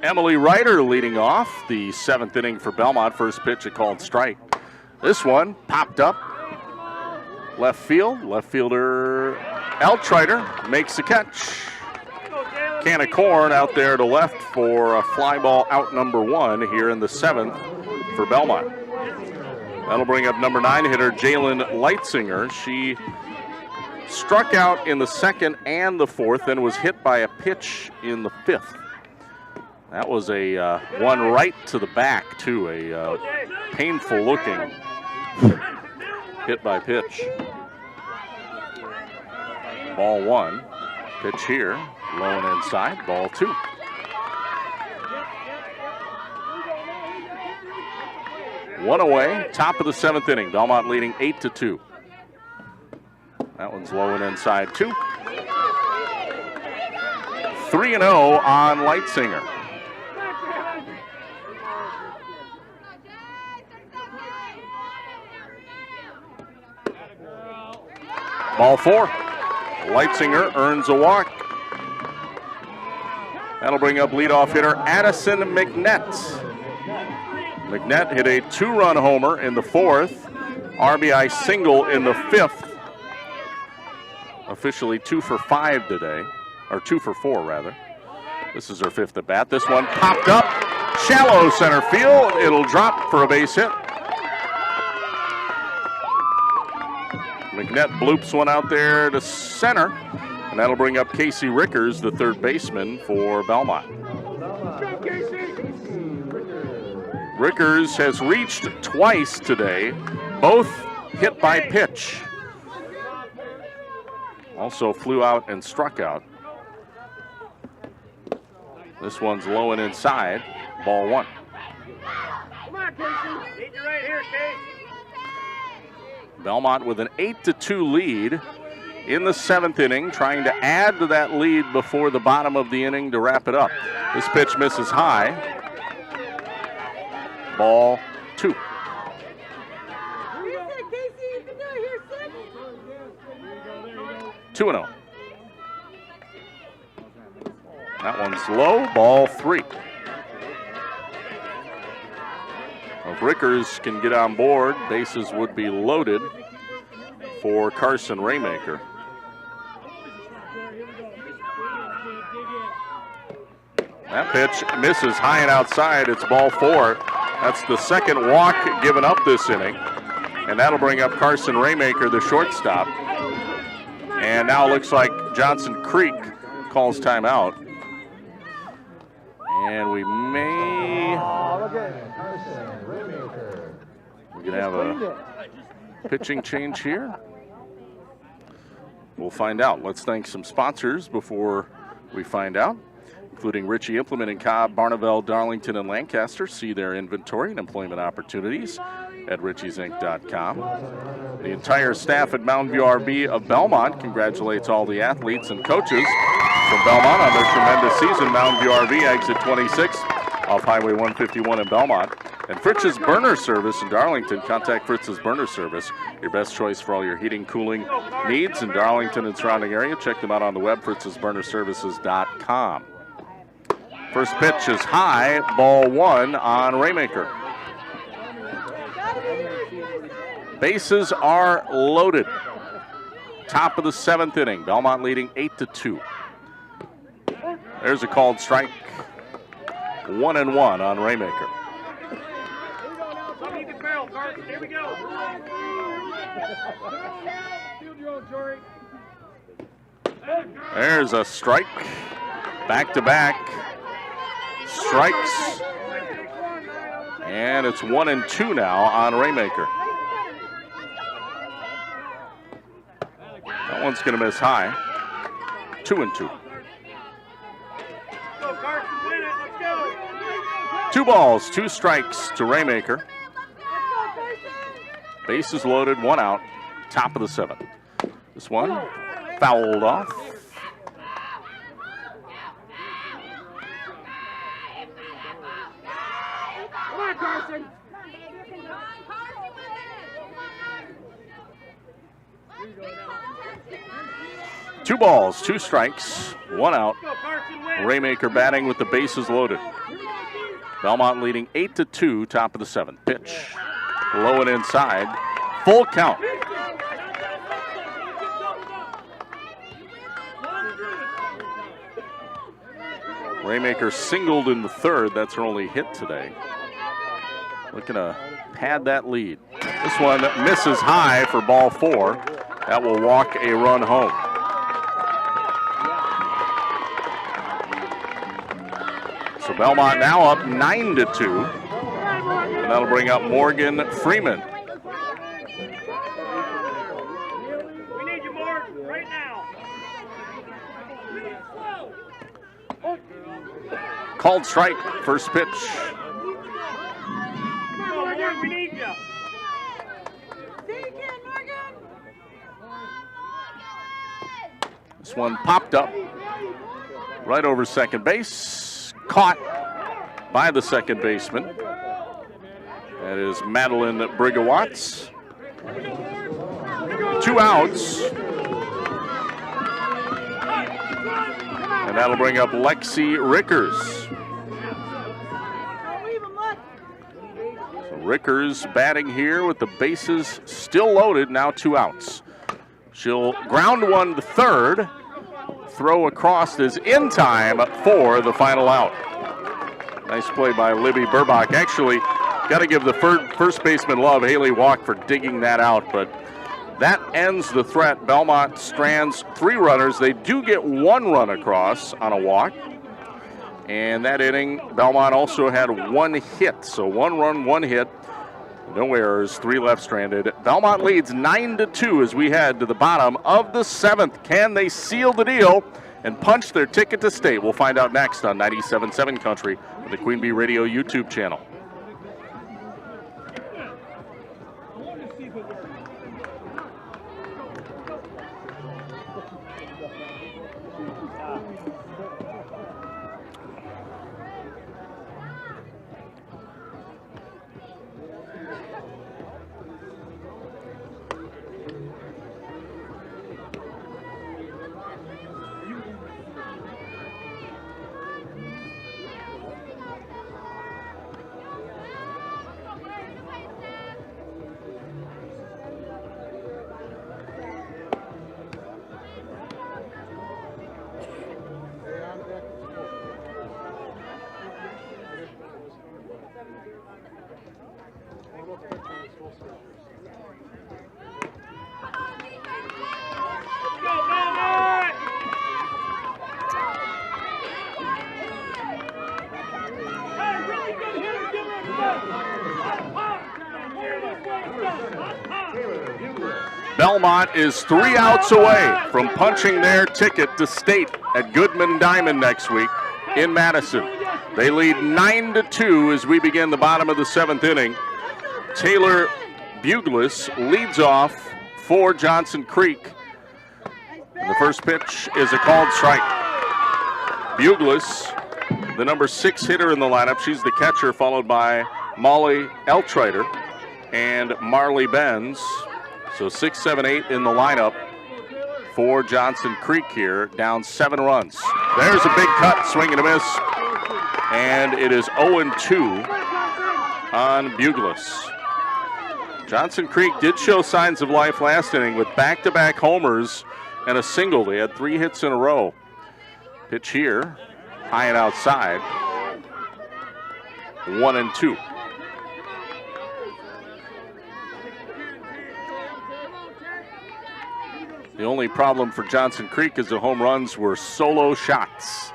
Emily Ryder leading off the 7th inning for Belmont. First pitch, a called strike. This one popped up left field. Left fielder Eltrider makes the catch. Can of corn out there to left for a fly ball out number 1 here in the 7th for Belmont. That'll bring up number 9 hitter Jalen Leitsinger. She struck out in the 2nd and the 4th and was hit by a pitch in the 5th. That was a one right to the back, too, a painful looking hit by pitch. Ball 1, pitch here, low and inside, ball 2. One away, top of the 7th inning. Belmont leading 8-2. That one's low and inside, 2. 3-0 on Leitsinger. Ball 4. Leitsinger earns a walk. That'll bring up leadoff hitter Addison McNett. McNett hit a 2-run homer in the 4th, RBI single in the 5th. officially 2 for 5 today, or 2 for 4 rather. This is her 5th at bat. This one popped up, shallow center field. It'll drop for a base hit. McNett bloops one out there to center, and that'll bring up Casey Rickers, the third baseman for Belmont. Rickers has reached twice today, both hit by pitch. Also flew out and struck out. This one's low and inside, ball 1.
Come on, Casey. Get you right here, Casey.
Belmont with an 8-2 lead in the 7th inning, trying to add to that lead before the bottom of the inning to wrap it up. This pitch misses high. Ball 2. 2-0. That one's low, ball 3. If Rickers can get on board, bases would be loaded for Carson Raymaker. That pitch misses high and outside. It's ball 4. That's the second walk given up this inning. And that'll bring up Carson Raymaker, the shortstop. And now it looks like Johnson Creek calls timeout. And we may... We're going to have a pitching change here. We'll find out. Let's thank some sponsors before we find out, including Ritchie Implement in Cobb, Barneveld, Darlington, and Lancaster. See their inventory and employment opportunities at ritchiesinc.com. The entire staff at Mountain View RV of Belmont congratulates all the athletes and coaches from Belmont on their tremendous season. Mountain View RV, exit 26 off Highway 151 in Belmont. And Fritz's Burner Service in Darlington. Contact Fritz's Burner Service, your best choice for all your heating, cooling needs in Darlington and surrounding area. Check them out on the web, fritzsburnerservices.com. First pitch is high, ball 1 on Raymaker. Bases are loaded. Top of the 7th inning. Belmont leading 8-2. There's a called strike. 1-1 on Raymaker.
Here we go.
There's a strike. Back-to-back strikes. And it's 1-2 now on Raymaker. That one's going to miss high. 2-2. 2 balls, 2 strikes to Raymaker. Bases loaded, 1 out, top of the 7th. This one fouled off.
Come on, Carson.
2 balls, 2 strikes, 1 out. Raymaker batting with the bases loaded. Belmont leading 8-2, top of the 7th. Pitch, low and inside, full count. Raymaker singled in the 3rd. That's her only hit today. Looking to pad that lead. This one misses high for ball 4. That will walk a run home. So Belmont now up 9-2. And that'll bring up Morgan Freeman.
We need you, Morgan, right now.
Called strike, first pitch.
Morgan, we need you.
This one popped up right over second base. Caught by the second baseman. That is Madeline Brigawatz. 2 outs. And that'll bring up Lexi Rickers. So Rickers batting here with the bases still loaded, now 2 outs. She'll ground one to third. Throw across is in time for the final out. Nice play by Libby Burbach. Actually, got to give the first baseman love, Haley Walk, for digging that out, but that ends the threat. Belmont strands 3 runners. They do get 1 run across on a walk. And that inning, Belmont also had 1 hit. So 1 run, 1 hit. No errors, 3 left stranded. Belmont leads 9-2 as we head to the bottom of the 7th. Can they seal the deal and punch their ticket to state? We'll find out next on 97.7 Country on the Queen Bee Radio YouTube channel. Belmont is 3 outs away from punching their ticket to state at Goodman Diamond next week in Madison. They lead 9-2 as we begin the bottom of the 7th inning. Taylor Buglis leads off for Johnson Creek. And the first pitch is a called strike. Buglis, the number 6 hitter in the lineup. She's the catcher, followed by Molly Eltrider and Marley Benz. So 6, 7, 8 in the lineup for Johnson Creek here, down 7 runs. There's a big cut, swing and a miss, and it is 0-2 on Buglis. Johnson Creek did show signs of life last inning with back-to-back homers and a single. They had 3 hits in a row. Pitch here, high and outside, 1-2. The only problem for Johnson Creek is the home runs were solo shots.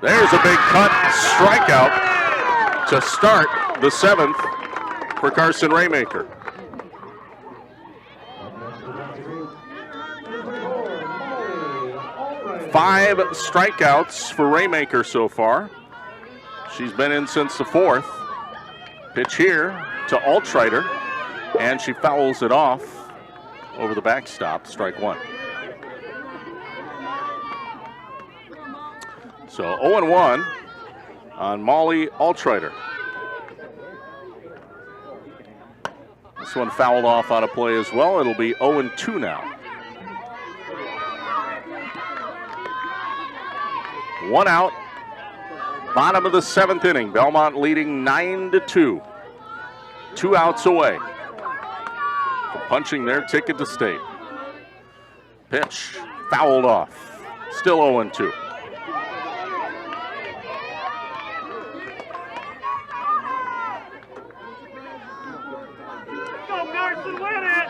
There's a big cut, strikeout to start the 7th for Carson Raymaker. Five strikeouts for Raymaker so far. She's been in since the 4th. Pitch here to Altrider, and she fouls it off over the backstop, strike 1. So 0-1 on Molly Altrider. This one fouled off on a play as well. It'll be 0-2 now. 1 out. Bottom of the 7th inning. Belmont leading 9-2. 2 outs away from punching their ticket to state. Pitch fouled off. Still 0-2.
Go, Carson, win it!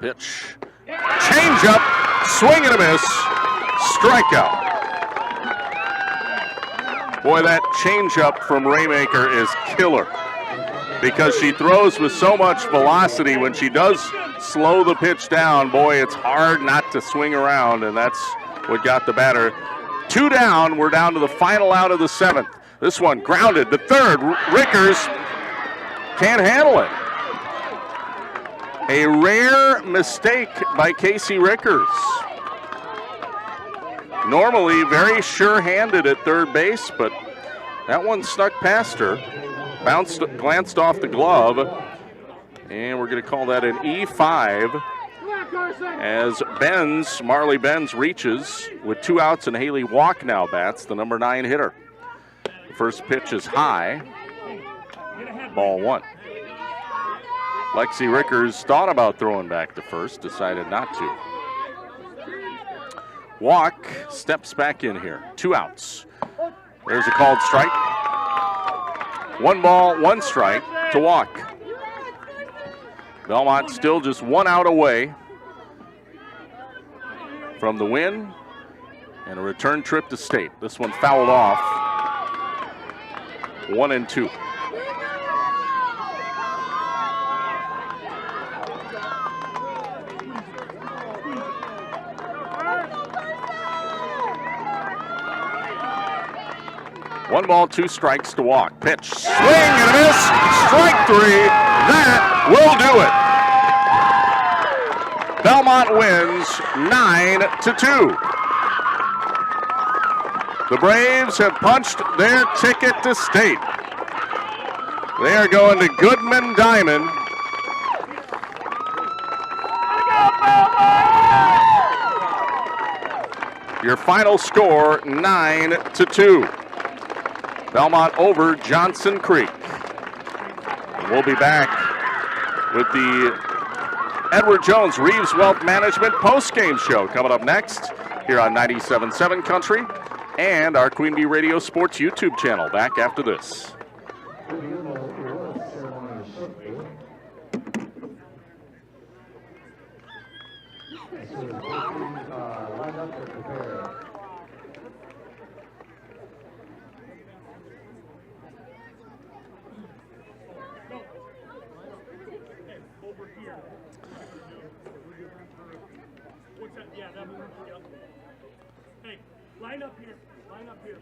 Pitch. Change up. Swing and a miss. Strikeout. Boy, that changeup from Raymaker is killer because she throws with so much velocity. When she does slow the pitch down, boy, it's hard not to swing around, and that's what got the batter. 2 down. We're down to the final out of the 7th. This one grounded to third. Rickers can't handle it. A rare mistake by Casey Rickers. Normally very sure-handed at third base, but that one snuck past her. Glanced off the glove, and we're going to call that an E5 as Marley Benz reaches with 2 outs, and Haley Walk now bats, the number 9 hitter. The first pitch is high, ball 1. Lexi Rickers thought about throwing back to first, decided not to. Walk steps back in here. 2 outs. There's a called strike. 1 ball, 1 strike to Walk. Belmont still just 1 out away from the win and a return trip to state. This one fouled off. 1-2. One ball, 2 strikes to Walk. Pitch, swing and a miss. Strike 3. That will do it. Belmont wins 9-2. The Braves have punched their ticket to state. They are going to Goodman Diamond. Your final score, 9-2. Belmont over Johnson Creek. And we'll be back with the Edward Jones Reeves Wealth Management postgame show coming up next here on 97.7 Country and our Queen Bee Radio Sports YouTube channel. Back after this.
Yeah, that moves. Yep. Hey, line up here. Line up here.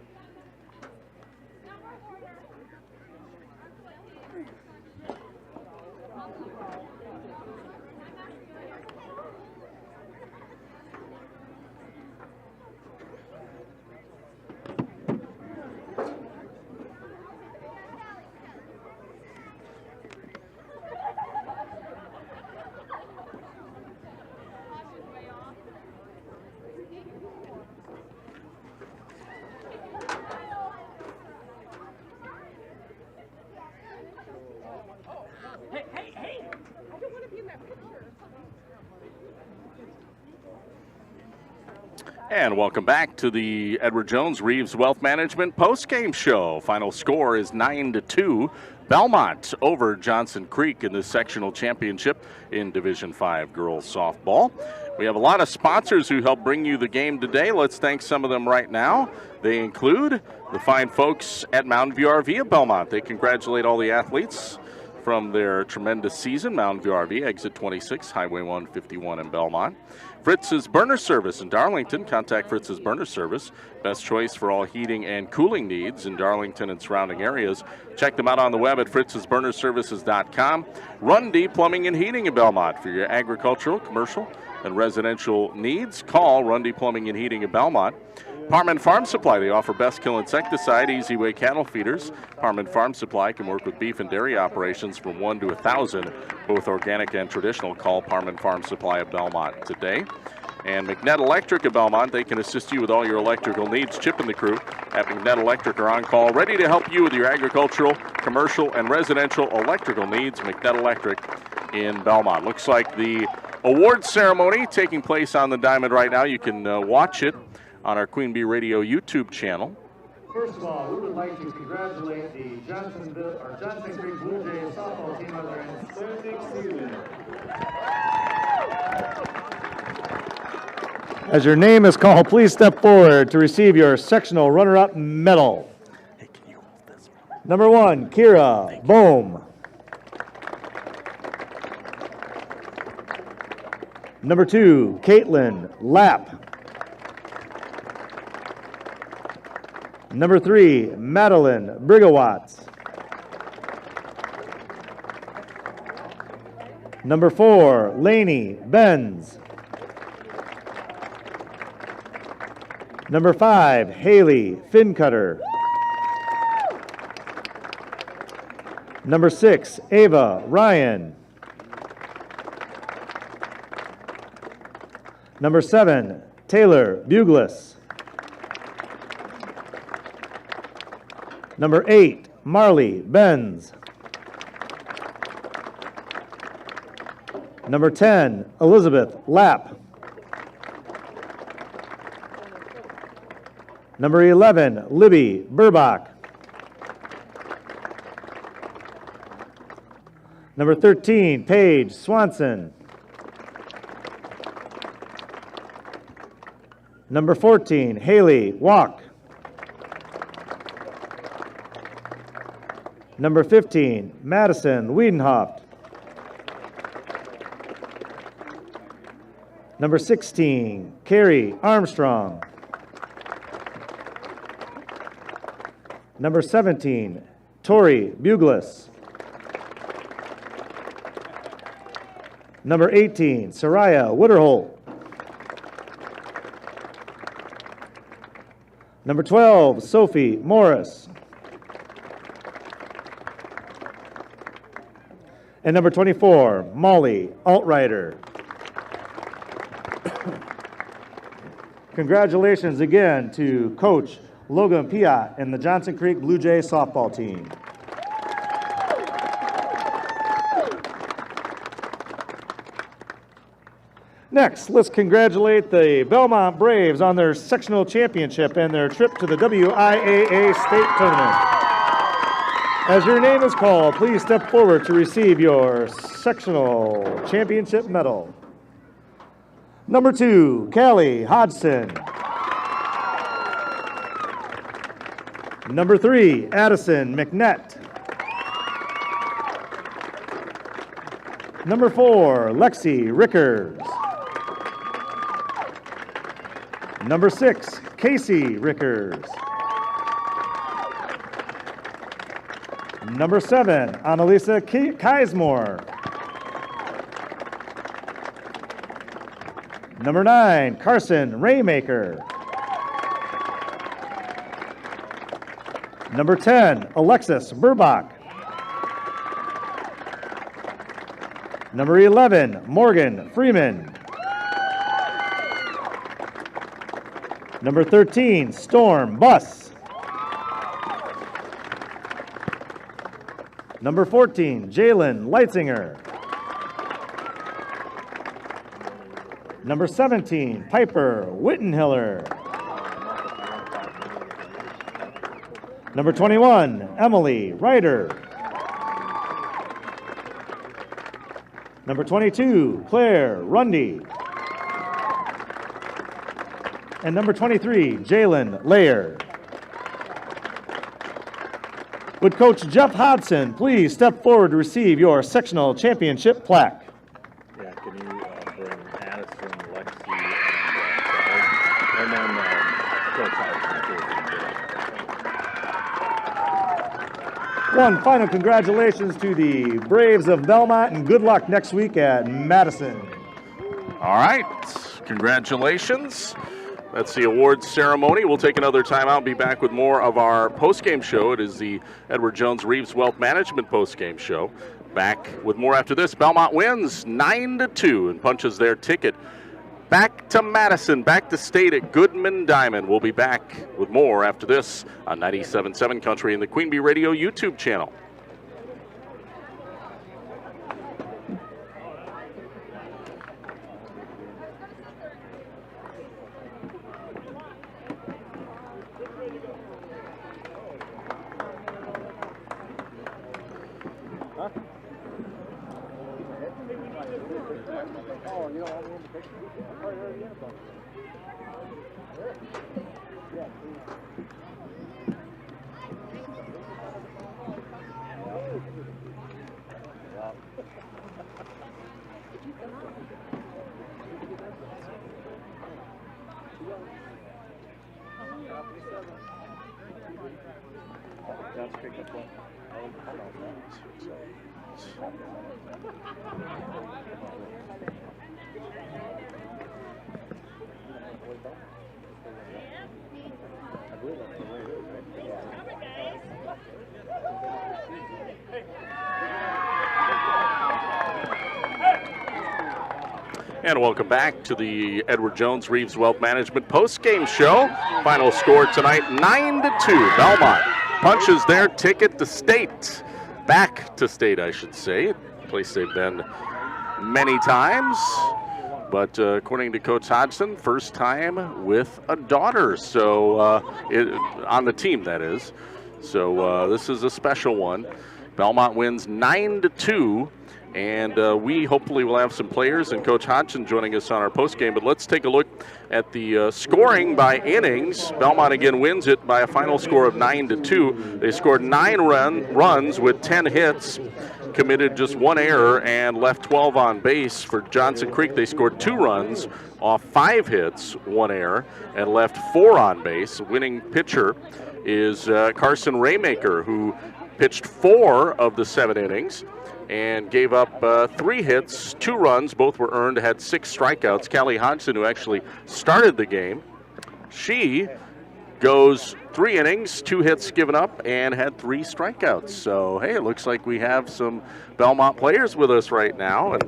And welcome back to the Edward Jones Reeves Wealth Management postgame show. Final score is 9-2. Belmont over Johnson Creek in the sectional championship in Division 5 girls softball. We have a lot of sponsors who help bring you the game today. Let's thank some of them right now. They include the fine folks at Mountain View RV of Belmont. They congratulate all the athletes from their tremendous season. Mountain View RV, exit 26, Highway 151 in Belmont. Fritz's Burner Service in Darlington. Contact Fritz's Burner Service. Best choice for all heating and cooling needs in Darlington and surrounding areas. Check them out on the web at fritzsburnerservices.com. Rundy Plumbing and Heating in Belmont. For your agricultural, commercial, and residential needs, call Rundy Plumbing and Heating in Belmont. Parman Farm Supply, they offer best kill insecticide, easy way cattle feeders. Parman Farm Supply can work with beef and dairy operations from 1 to 1,000, both organic and traditional. Call Parman Farm Supply of Belmont today. And McNett Electric of Belmont, they can assist you with all your electrical needs. Chip and the crew at McNett Electric are on call, ready to help you with your agricultural, commercial, and residential electrical needs. McNett Electric in Belmont. Looks like the award ceremony taking place on the diamond right now. You can watch it on our Queen Bee Radio YouTube channel.
First of all, we would like to congratulate the Johnson Creek Blue Jays softball team on their outstanding season. As your name is called, please step forward to receive your sectional runner-up medal.
Hey, can you hold this?
Number 1, Kira Bohm. Number 2, Caitlin Lapp. Number 3, Madeline Brigawatz. Number 4, Lainey Benz. Number 5, Haley Fincutter. Number 6, Ava Ryan. Number 7, Taylor Buglis. Number 8, Marley Benz. Number 10, Elizabeth Lapp. Number 11, Libby Burbach. Number 13, Paige Swanson. Number 14, Haley Walk. Number 15, Madison Wiedenhoft. Number 16, Carey Armstrong. Number 17, Tori Buglis. Number 18, Soraya Wooderholt. Number 12, Sophie Morris. And number 24, Molly Altrider. Congratulations again to Coach Logan Piat and the Johnson Creek Blue Jay softball team. Next, let's congratulate the Belmont Braves on their sectional championship and their trip to the WIAA state tournament. As your name is called, please step forward to receive your sectional championship medal. Number 2, Callie Hodgson. Number 3, Addison McNett. Number 4, Lexi Rickers. Number 6, Casey Rickers. Number 7, Annalisa Keismore. Number 9, Carson Raymaker. Number 10, Alexis Burbach. Number 11, Morgan Freeman. Number 13, Storm Buss. Number 14, Jalen Leitzinger. Number 17, Piper Wittenhiller. Number 21, Emily Ryder. Number 22, Claire Rundy. And number 23, Jalen Layer. Would Coach Jeff Hodson please step forward to receive your sectional championship plaque?
Yeah, can you bring Addison, Lexi, and then Coach Hodson.
One final congratulations to the Braves of Belmont and good luck next week at Madison.
All right, congratulations. That's the awards ceremony. We'll take another timeout and be back with more of our postgame show. It is the Edward Jones Reeves Wealth Management postgame show. Back with more after this. Belmont wins 9-2 and punches their ticket back to Madison, back to state at Goodman Diamond. We'll be back with more after this on 97.7 Country and the Queen Bee Radio YouTube channel. And welcome back to the Edward Jones Reeves Wealth Management post-game show. Final score tonight, 9-2. Belmont punches their ticket to state. Back to state, I should say. Place they've been many times. But according to Coach Hodgson, first time with a daughter, so on the team, that is. So this is a special one. Belmont wins 9-2, and we hopefully will have some players and Coach Hodgson joining us on our postgame. But let's take a look at the scoring by innings. Belmont again wins it by a final score of 9-2. They scored 9 runs with 10 hits. Committed just 1 error and left 12 on base. For Johnson Creek, they scored 2 runs off 5 hits, 1 error, and left 4 on base. Winning pitcher is Carson Raymaker, who pitched 4 of the 7 innings and gave up 3 hits, 2 runs. Both were earned, had 6 strikeouts. Callie Hodgson, who actually started the game, she goes 3 innings, 2 hits given up, and had 3 strikeouts. So, hey, it looks like we have some Belmont players with us right now. And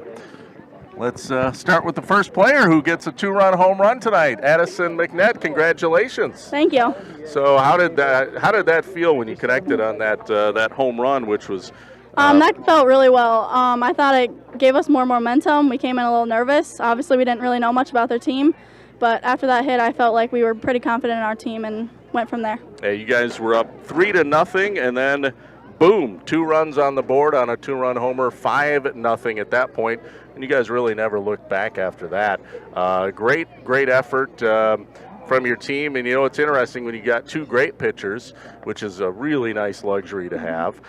let's start with the first player who gets a 2-run home run tonight, Addison McNett. Congratulations.
Thank you.
So, how did that feel when you connected on that home run, which was?
That felt really well. I thought it gave us more momentum. We came in a little nervous. Obviously, we didn't really know much about their team. But after that hit, I felt like we were pretty confident in our team and went from there.
Hey, you guys were up 3-0, and then boom, 2 runs on the board on a 2-run homer, 5-0 at that point, and you guys really never looked back after that. Great effort from your team, and it's interesting when you got 2 great pitchers, which is a really nice luxury to have.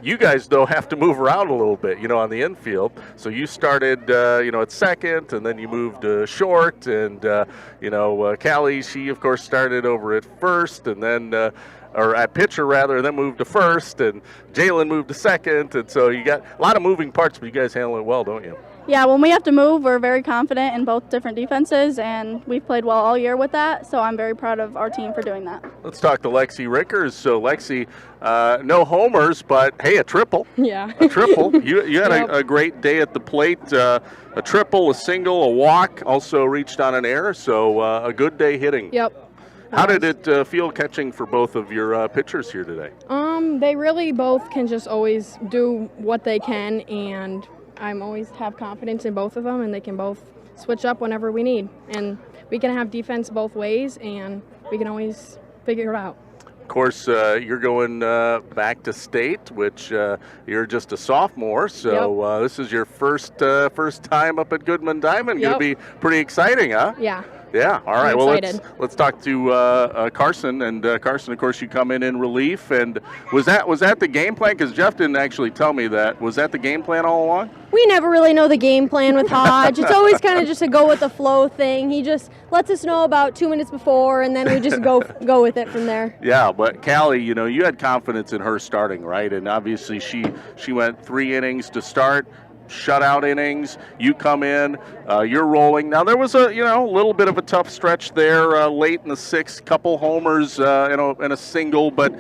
You guys, though, have to move around a little bit, on the infield. So you started, at second, and then you moved short. And, Callie, she, of course, started over at first, and then, or at pitcher, rather, and then moved to first. And Jalen moved to second. And so you got a lot of moving parts, but you guys handle it well, don't you?
Yeah, when we have to move, we're very confident in both different defenses, and we've played well all year with that, so I'm very proud of our team for doing that.
Let's talk to Lexi Rickers. So, Lexi, no homers, but, hey, a triple.
Yeah.
A triple. You had a great day at the plate. A triple, a single, a walk, also reached on an error, so a good day hitting.
Yep.
How did it feel catching for both of your pitchers here today?
They really both can just always do what they can, and I'm always have confidence in both of them, and they can both switch up whenever we need. And we can have defense both ways, and we can always figure it out.
Of course, you're going back to state, which you're just a sophomore, so this is your first time up at Goodman Diamond. Going to be pretty exciting, huh?
Yeah.
Yeah, all right.
I'm
well,
excited.
let's talk to Carson. And Carson, of course, you come in relief. And was that the game plan? Because Jeff didn't actually tell me that. Was that the game plan all along?
We never really know the game plan with Hodge. It's always kind of just a go with the flow thing. He just lets us know about 2 minutes before, and then we just go with it from there.
Yeah, but Callie, you had confidence in her starting, right? And obviously she went 3 innings to start. Shutout innings. You come in, you're rolling. Now there was a little bit of a tough stretch there late in the 6th, couple homers in a single, but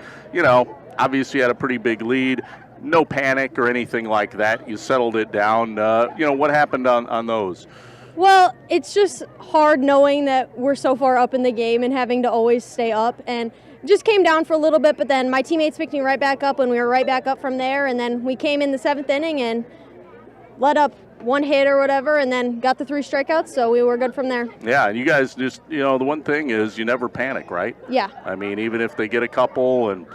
obviously you had a pretty big lead. No panic or anything like that. You settled it down. What happened on those?
Well, it's just hard knowing that we're so far up in the game and having to always stay up, and just came down for a little bit, but then my teammates picked me right back up and we were right back up from there, and then we came in the 7th inning and let up 1 hit or whatever, and then got the 3 strikeouts, so we were good from there.
Yeah, and you guys just, the one thing is you never panic, right?
Yeah.
I mean, even if they get a couple and,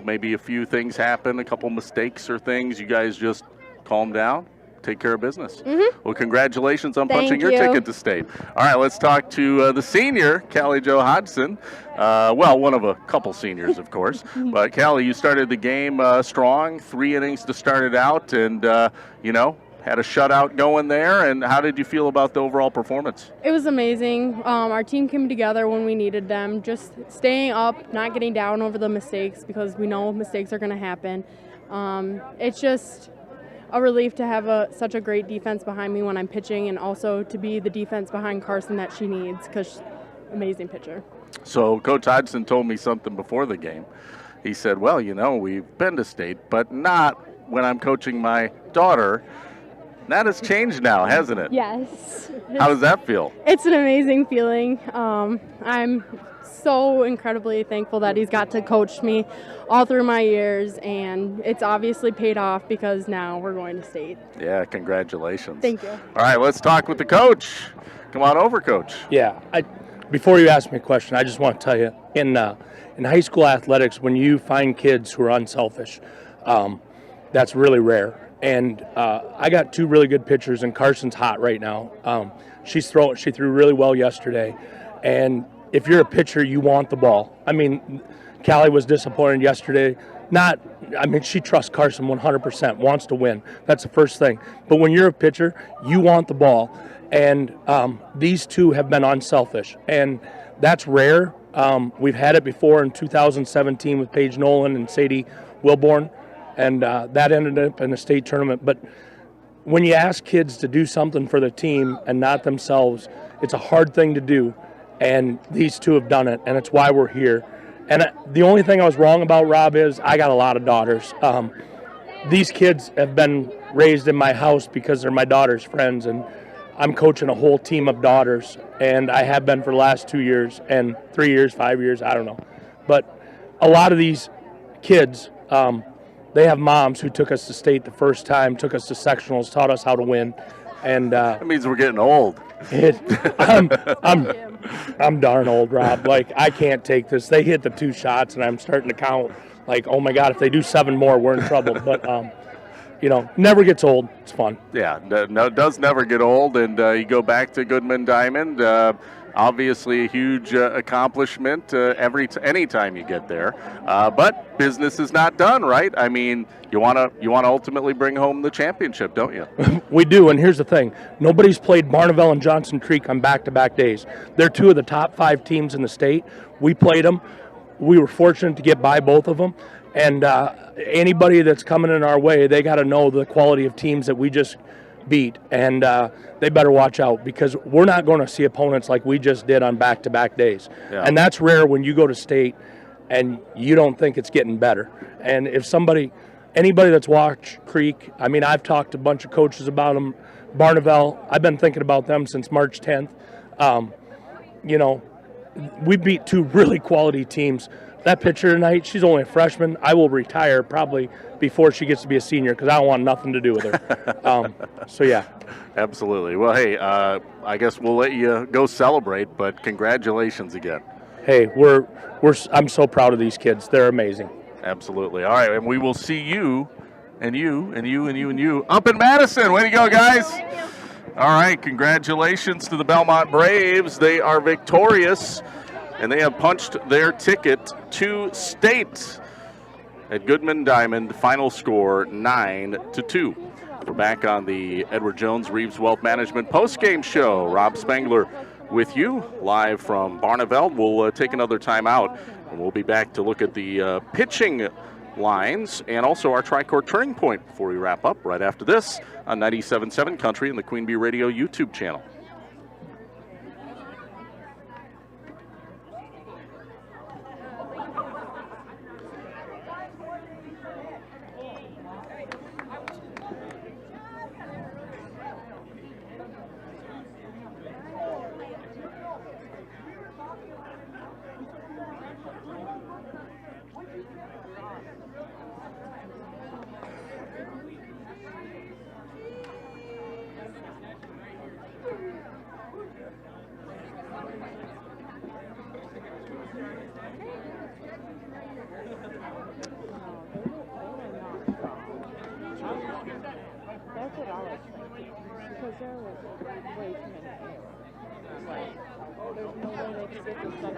maybe a few things happen, a couple mistakes or things, you guys just calm down, take care of business.
Mm-hmm.
Well, congratulations on punching
Thank
your
you.
ticket to state. All right, let's talk to the senior, Callie Jo Hodgson. One of a couple seniors, of course. But, Callie, you started the game strong, 3 innings to start it out, and, had a shutout going there. And how did you feel about the overall performance?
It was amazing. Our team came together when we needed them, just staying up, not getting down over the mistakes, because we know mistakes are going to happen. It's just a relief to have such a great defense behind me when I'm pitching, and also to be the defense behind Carson that she needs, because amazing pitcher.
So Coach Hodgson told me something before the game. He said, well, we've been to state, but not when I'm coaching my daughter. That has changed now, hasn't it?
Yes.
How does that feel?
It's an amazing feeling. I'm so incredibly thankful that he's got to coach me all through my years, and it's obviously paid off because now we're going to state.
Yeah, congratulations.
Thank you.
All right, let's talk with the coach. Come on over, Coach.
Yeah, before you ask me a question, I just want to tell you, in high school athletics, when you find kids who are unselfish, that's really rare. And I got 2 really good pitchers, and Carson's hot right now. She threw really well yesterday, and if you're a pitcher, you want the ball. I mean, Callie was disappointed yesterday. She trusts Carson 100%, wants to win. That's the first thing. But when you're a pitcher, you want the ball. And these 2 have been unselfish, and that's rare. We've had it before in 2017 with Paige Nolan and Sadie Wilborn, and that ended up in a state tournament. But when you ask kids to do something for the team and not themselves, it's a hard thing to do. And these 2 have done it, and it's why we're here. And the only thing I was wrong about, Rob, is I got a lot of daughters. These kids have been raised in my house because they're my daughter's friends, and I'm coaching a whole team of daughters, and I have been for the last 2 years and 3 years, 5 years, I don't know. But a lot of these kids, they have moms who took us to state the first time, took us to sectionals, taught us how to win. And
that means we're getting old.
I'm darn old, Rob. Like, I can't take this. They hit the 2 shots, and I'm starting to count. Like, oh my God, if they do 7 more, we're in trouble. But never gets old. It's fun.
Yeah, no, it does never get old. And you go back to Goodman Diamond. Obviously, a huge accomplishment any time you get there. But business is not done, right? I mean, you want to ultimately bring home the championship, don't you?
We do, and here's the thing. Nobody's played Barneveld and Johnson Creek on back-to-back days. They're 2 of the top 5 teams in the state. We played them. We were fortunate to get by both of them. And anybody that's coming in our way, they got to know the quality of teams that we just beat. And they better watch out, because we're not going to see opponents like we just did on back-to-back days. Yeah. And that's rare when you go to state and you don't think it's getting better. And if anybody that's watched Creek, I mean, I've talked to a bunch of coaches about them. Barneveld, I've been thinking about them since March 10th. We beat 2 really quality teams. That pitcher tonight, she's only a freshman. I will retire probably before she gets to be a senior, because I don't want nothing to do with her. So, yeah.
Absolutely. Well, hey, I guess we'll let you go celebrate, but congratulations again.
Hey, I'm so proud of these kids. They're amazing.
Absolutely. All right, and we will see you and you and you and you and you up in Madison. Way to go, guys. All right, congratulations to the Belmont Braves. They are victorious, and they have punched their ticket to state at Goodman Diamond. Final score 9-2. We're back on the Edward Jones Reeves Wealth Management postgame show. Rob Spangler with you live from Barneveld. We'll take another time out, and we'll be back to look at the pitching lines and also our tri-court turning point before we wrap up right after this on 97.7 Country and the Queen Bee Radio YouTube channel.
That's what I was thinking. Because there was way too many errors. Like, there's no way they could get this stuff.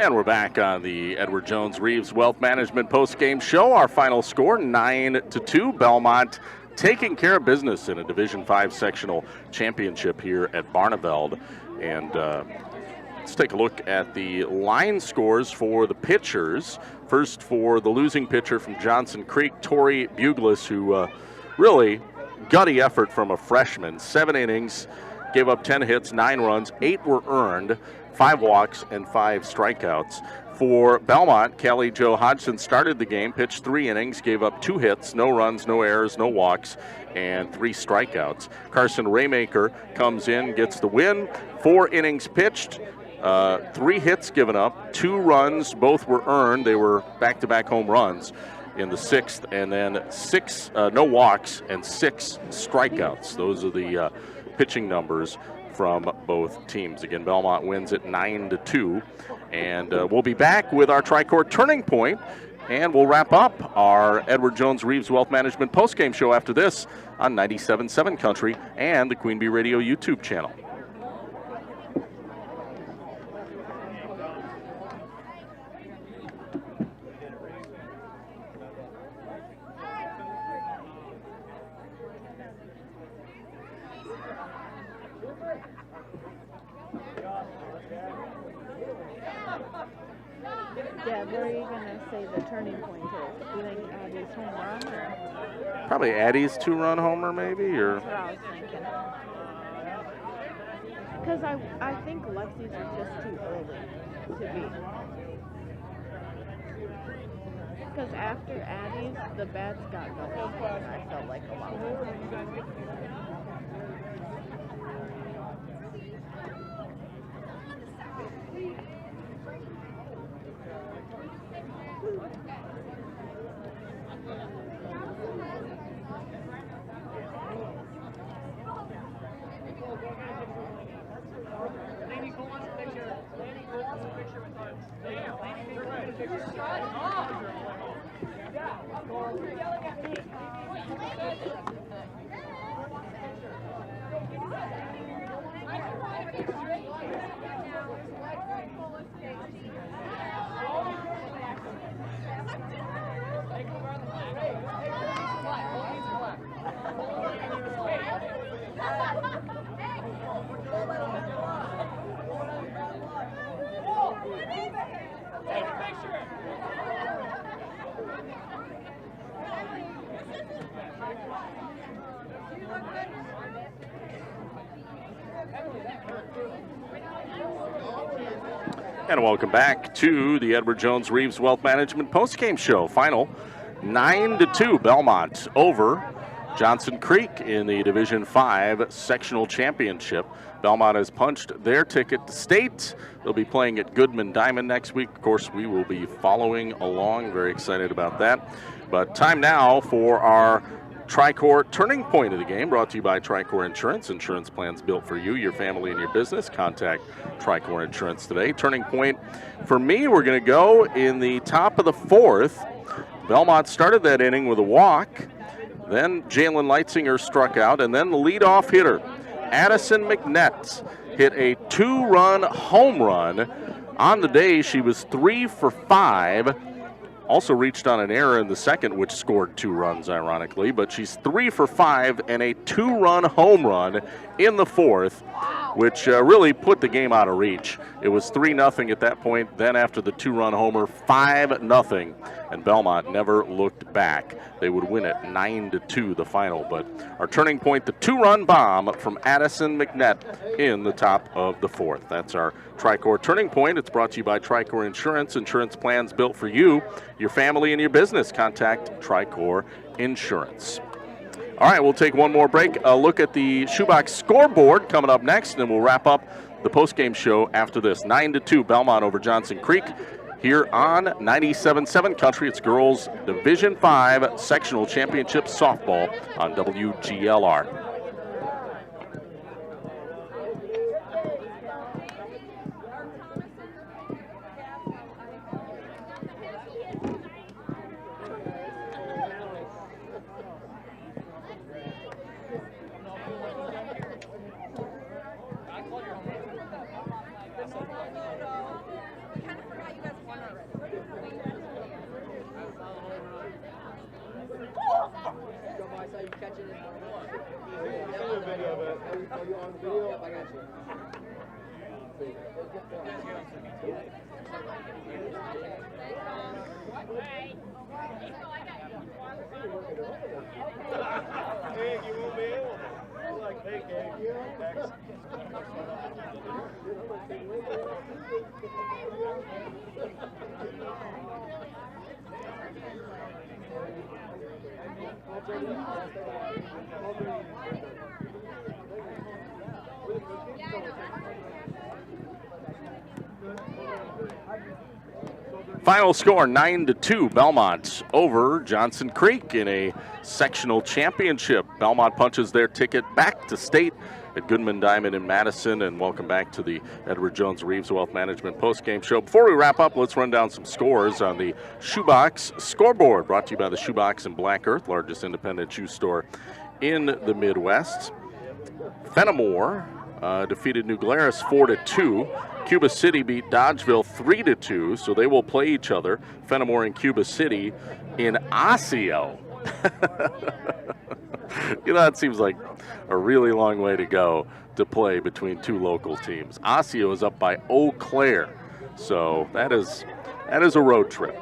And we're back on the Edward Jones Reeves Wealth Management postgame show. Our final score, 9-2. Belmont taking care of business in a Division V sectional championship here at Barneveld. And let's take a look at the line scores for the pitchers. First, for the losing pitcher from Johnson Creek, Tori Buglis, who really gutty effort from a freshman. 7 innings, gave up 10 hits, 9 runs, 8 were earned, 5 walks, and 5 strikeouts. For Belmont, Kelly Jo Hodgson started the game, pitched 3 innings, gave up 2 hits, no runs, no errors, no walks, and 3 strikeouts. Carson Raymaker comes in, gets the win. 4 innings pitched, 3 hits given up, 2 runs, both were earned. They were back-to-back home runs in the 6th, and then 6 no walks and 6 strikeouts. Those are the pitching numbers from both teams. Again, Belmont wins it 9-2, and we'll be back with our Tri-Court Turning Point, and we'll wrap up our Edward Jones Reeves Wealth Management postgame show after this on 97.7 Country and the Queen Bee Radio YouTube channel.
Yeah, where are you going to say the turning point is? Do you think Addie's home run or?
Probably Addie's 2-run homer maybe, or?
That's what I was thinking. Because I think Lexi's are just too early to be. Because after Addie's, the bats got going. I felt like a lot.
And welcome back to the Edward Jones Reeves Wealth Management postgame show. Final 9-2 Belmont over Johnson Creek in the Division 5 Sectional Championship. Belmont has punched their ticket to state. They'll be playing at Goodman Diamond next week. Of course, we will be following along. Very excited about that. But time now for our Tri-Court Turning Point of the game, brought to you by Tri-Court Insurance. Insurance plans built for you, your family, and your business. Contact Tri-Court Insurance today. Turning point for me, we're going to go in the top of the 4th. Belmont started that inning with a walk. Then Jalen Leitzinger struck out, and then the leadoff hitter, Addison McNett, hit a 2-run home run. On the day, she was 3 for 5. Also reached on an error in the second, which scored 2 runs, ironically. But she's 3 for 5 and a 2-run home run in the 4th, which really put the game out of reach. It was 3-0 at that point. Then after the 2-run homer, 5-0. And Belmont never looked back. They would win it 9-2 the final. But our turning point, the 2-run bomb from Addison McNett in the top of the 4th. That's our Tri-Court Turning Point. It's brought to you by Tri-Court Insurance. Insurance plans built for you, your family, and your business. Contact Tri-Court Insurance. All right, we'll take one more break. A look at the shoebox scoreboard coming up next, and we'll wrap up the postgame show after this. 9-2 Belmont over Johnson Creek here on 97.7 Country. It's Girls Division 5 Sectional Championship Softball on WGLR. Final score 9-2, Belmont over Johnson Creek in a sectional championship. Belmont punches their ticket back to state at Goodman Diamond in Madison. And welcome back to the Edward Jones Reeves Wealth Management postgame show. Before we wrap up, let's run down some scores on the Shoebox scoreboard, brought to you by the Shoebox in Black Earth, largest independent shoe store in the Midwest. Fenimore defeated New Glarus 4-2. Cuba City beat Dodgeville 3-2, so they will play each other, Fenimore and Cuba City, in Osseo. You know, that seems like a really long way to go to play between two local teams. Osseo is up by Eau Claire, so that is a road trip.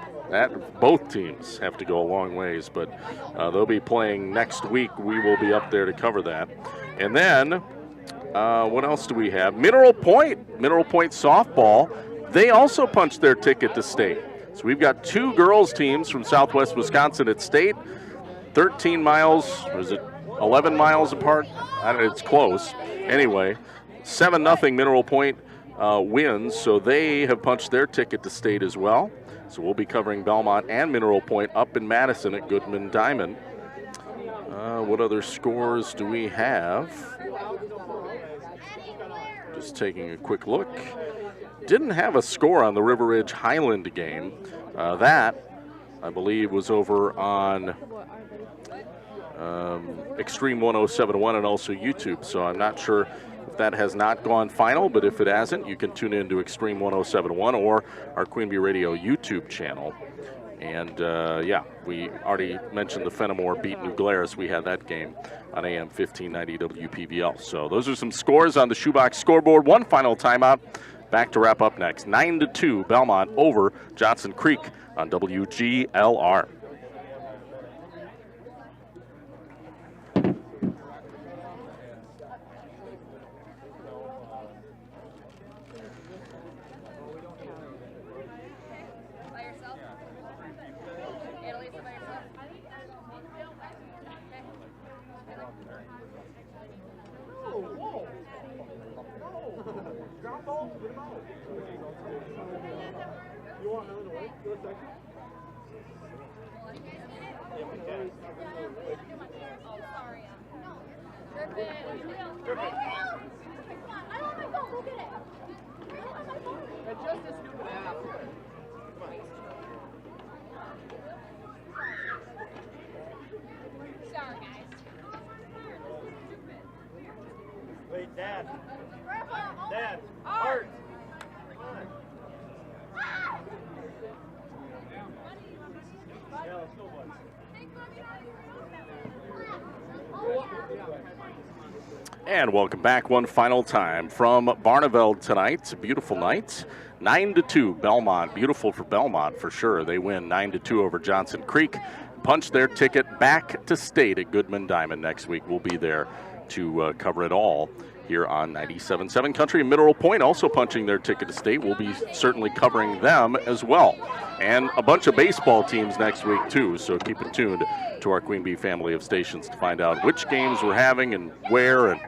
Both teams have to go a long ways, but they'll be playing next week. We will be up there to cover that. And then what else do we have? Mineral Point softball. They also punched their ticket to state. So we've got two girls teams from Southwest Wisconsin at state, 13 miles, or is it 11 miles apart? It's close. Anyway, 7-0 Mineral Point wins, so they have punched their ticket to state as well. So we'll be covering Belmont and Mineral Point up in Madison at Goodman Diamond. What other scores do we have? Just taking a quick look. Didn't have a score on the River Ridge Highland game. That, I believe, was over on Extreme 1071 and also YouTube. So I'm not sure if that has not gone final, but if it hasn't, you can tune in to Extreme 1071 or our Queen Bee Radio YouTube channel. And yeah, we already mentioned the Fenimore beat New Glarus. We had that game on AM 1590 WPVL. So those are some scores on the Shoebox scoreboard. One final timeout. Back to wrap up next. 9-2 Belmont over Johnson Creek on WGLR.
Wait, Dad. Dad. Art. Yeah, let's go, boys.
And welcome back one final time from Barneveld tonight. It's a beautiful night. 9-2 Belmont. Beautiful for Belmont for sure. They win 9-2 over Johnson Creek. Punch their ticket back to state at Goodman Diamond next week. We'll be there to cover it all here on 97.7 Country. Mineral Point also punching their ticket to state. We'll be certainly covering them as well. And a bunch of baseball teams next week too, so keep it tuned to our Queen Bee family of stations to find out which games we're having and where, and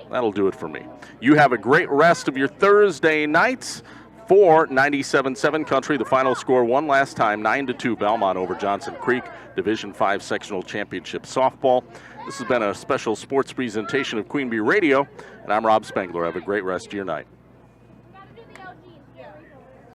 that'll do it for me. You have a great rest of your Thursday nights. For 97.7 Country, the final score one last time, 9-2 Belmont over Johnson Creek, Division 5 Sectional Championship Softball. This has been a special sports presentation of Queen Bee Radio, and I'm Rob Spangler. Have a great rest of your night.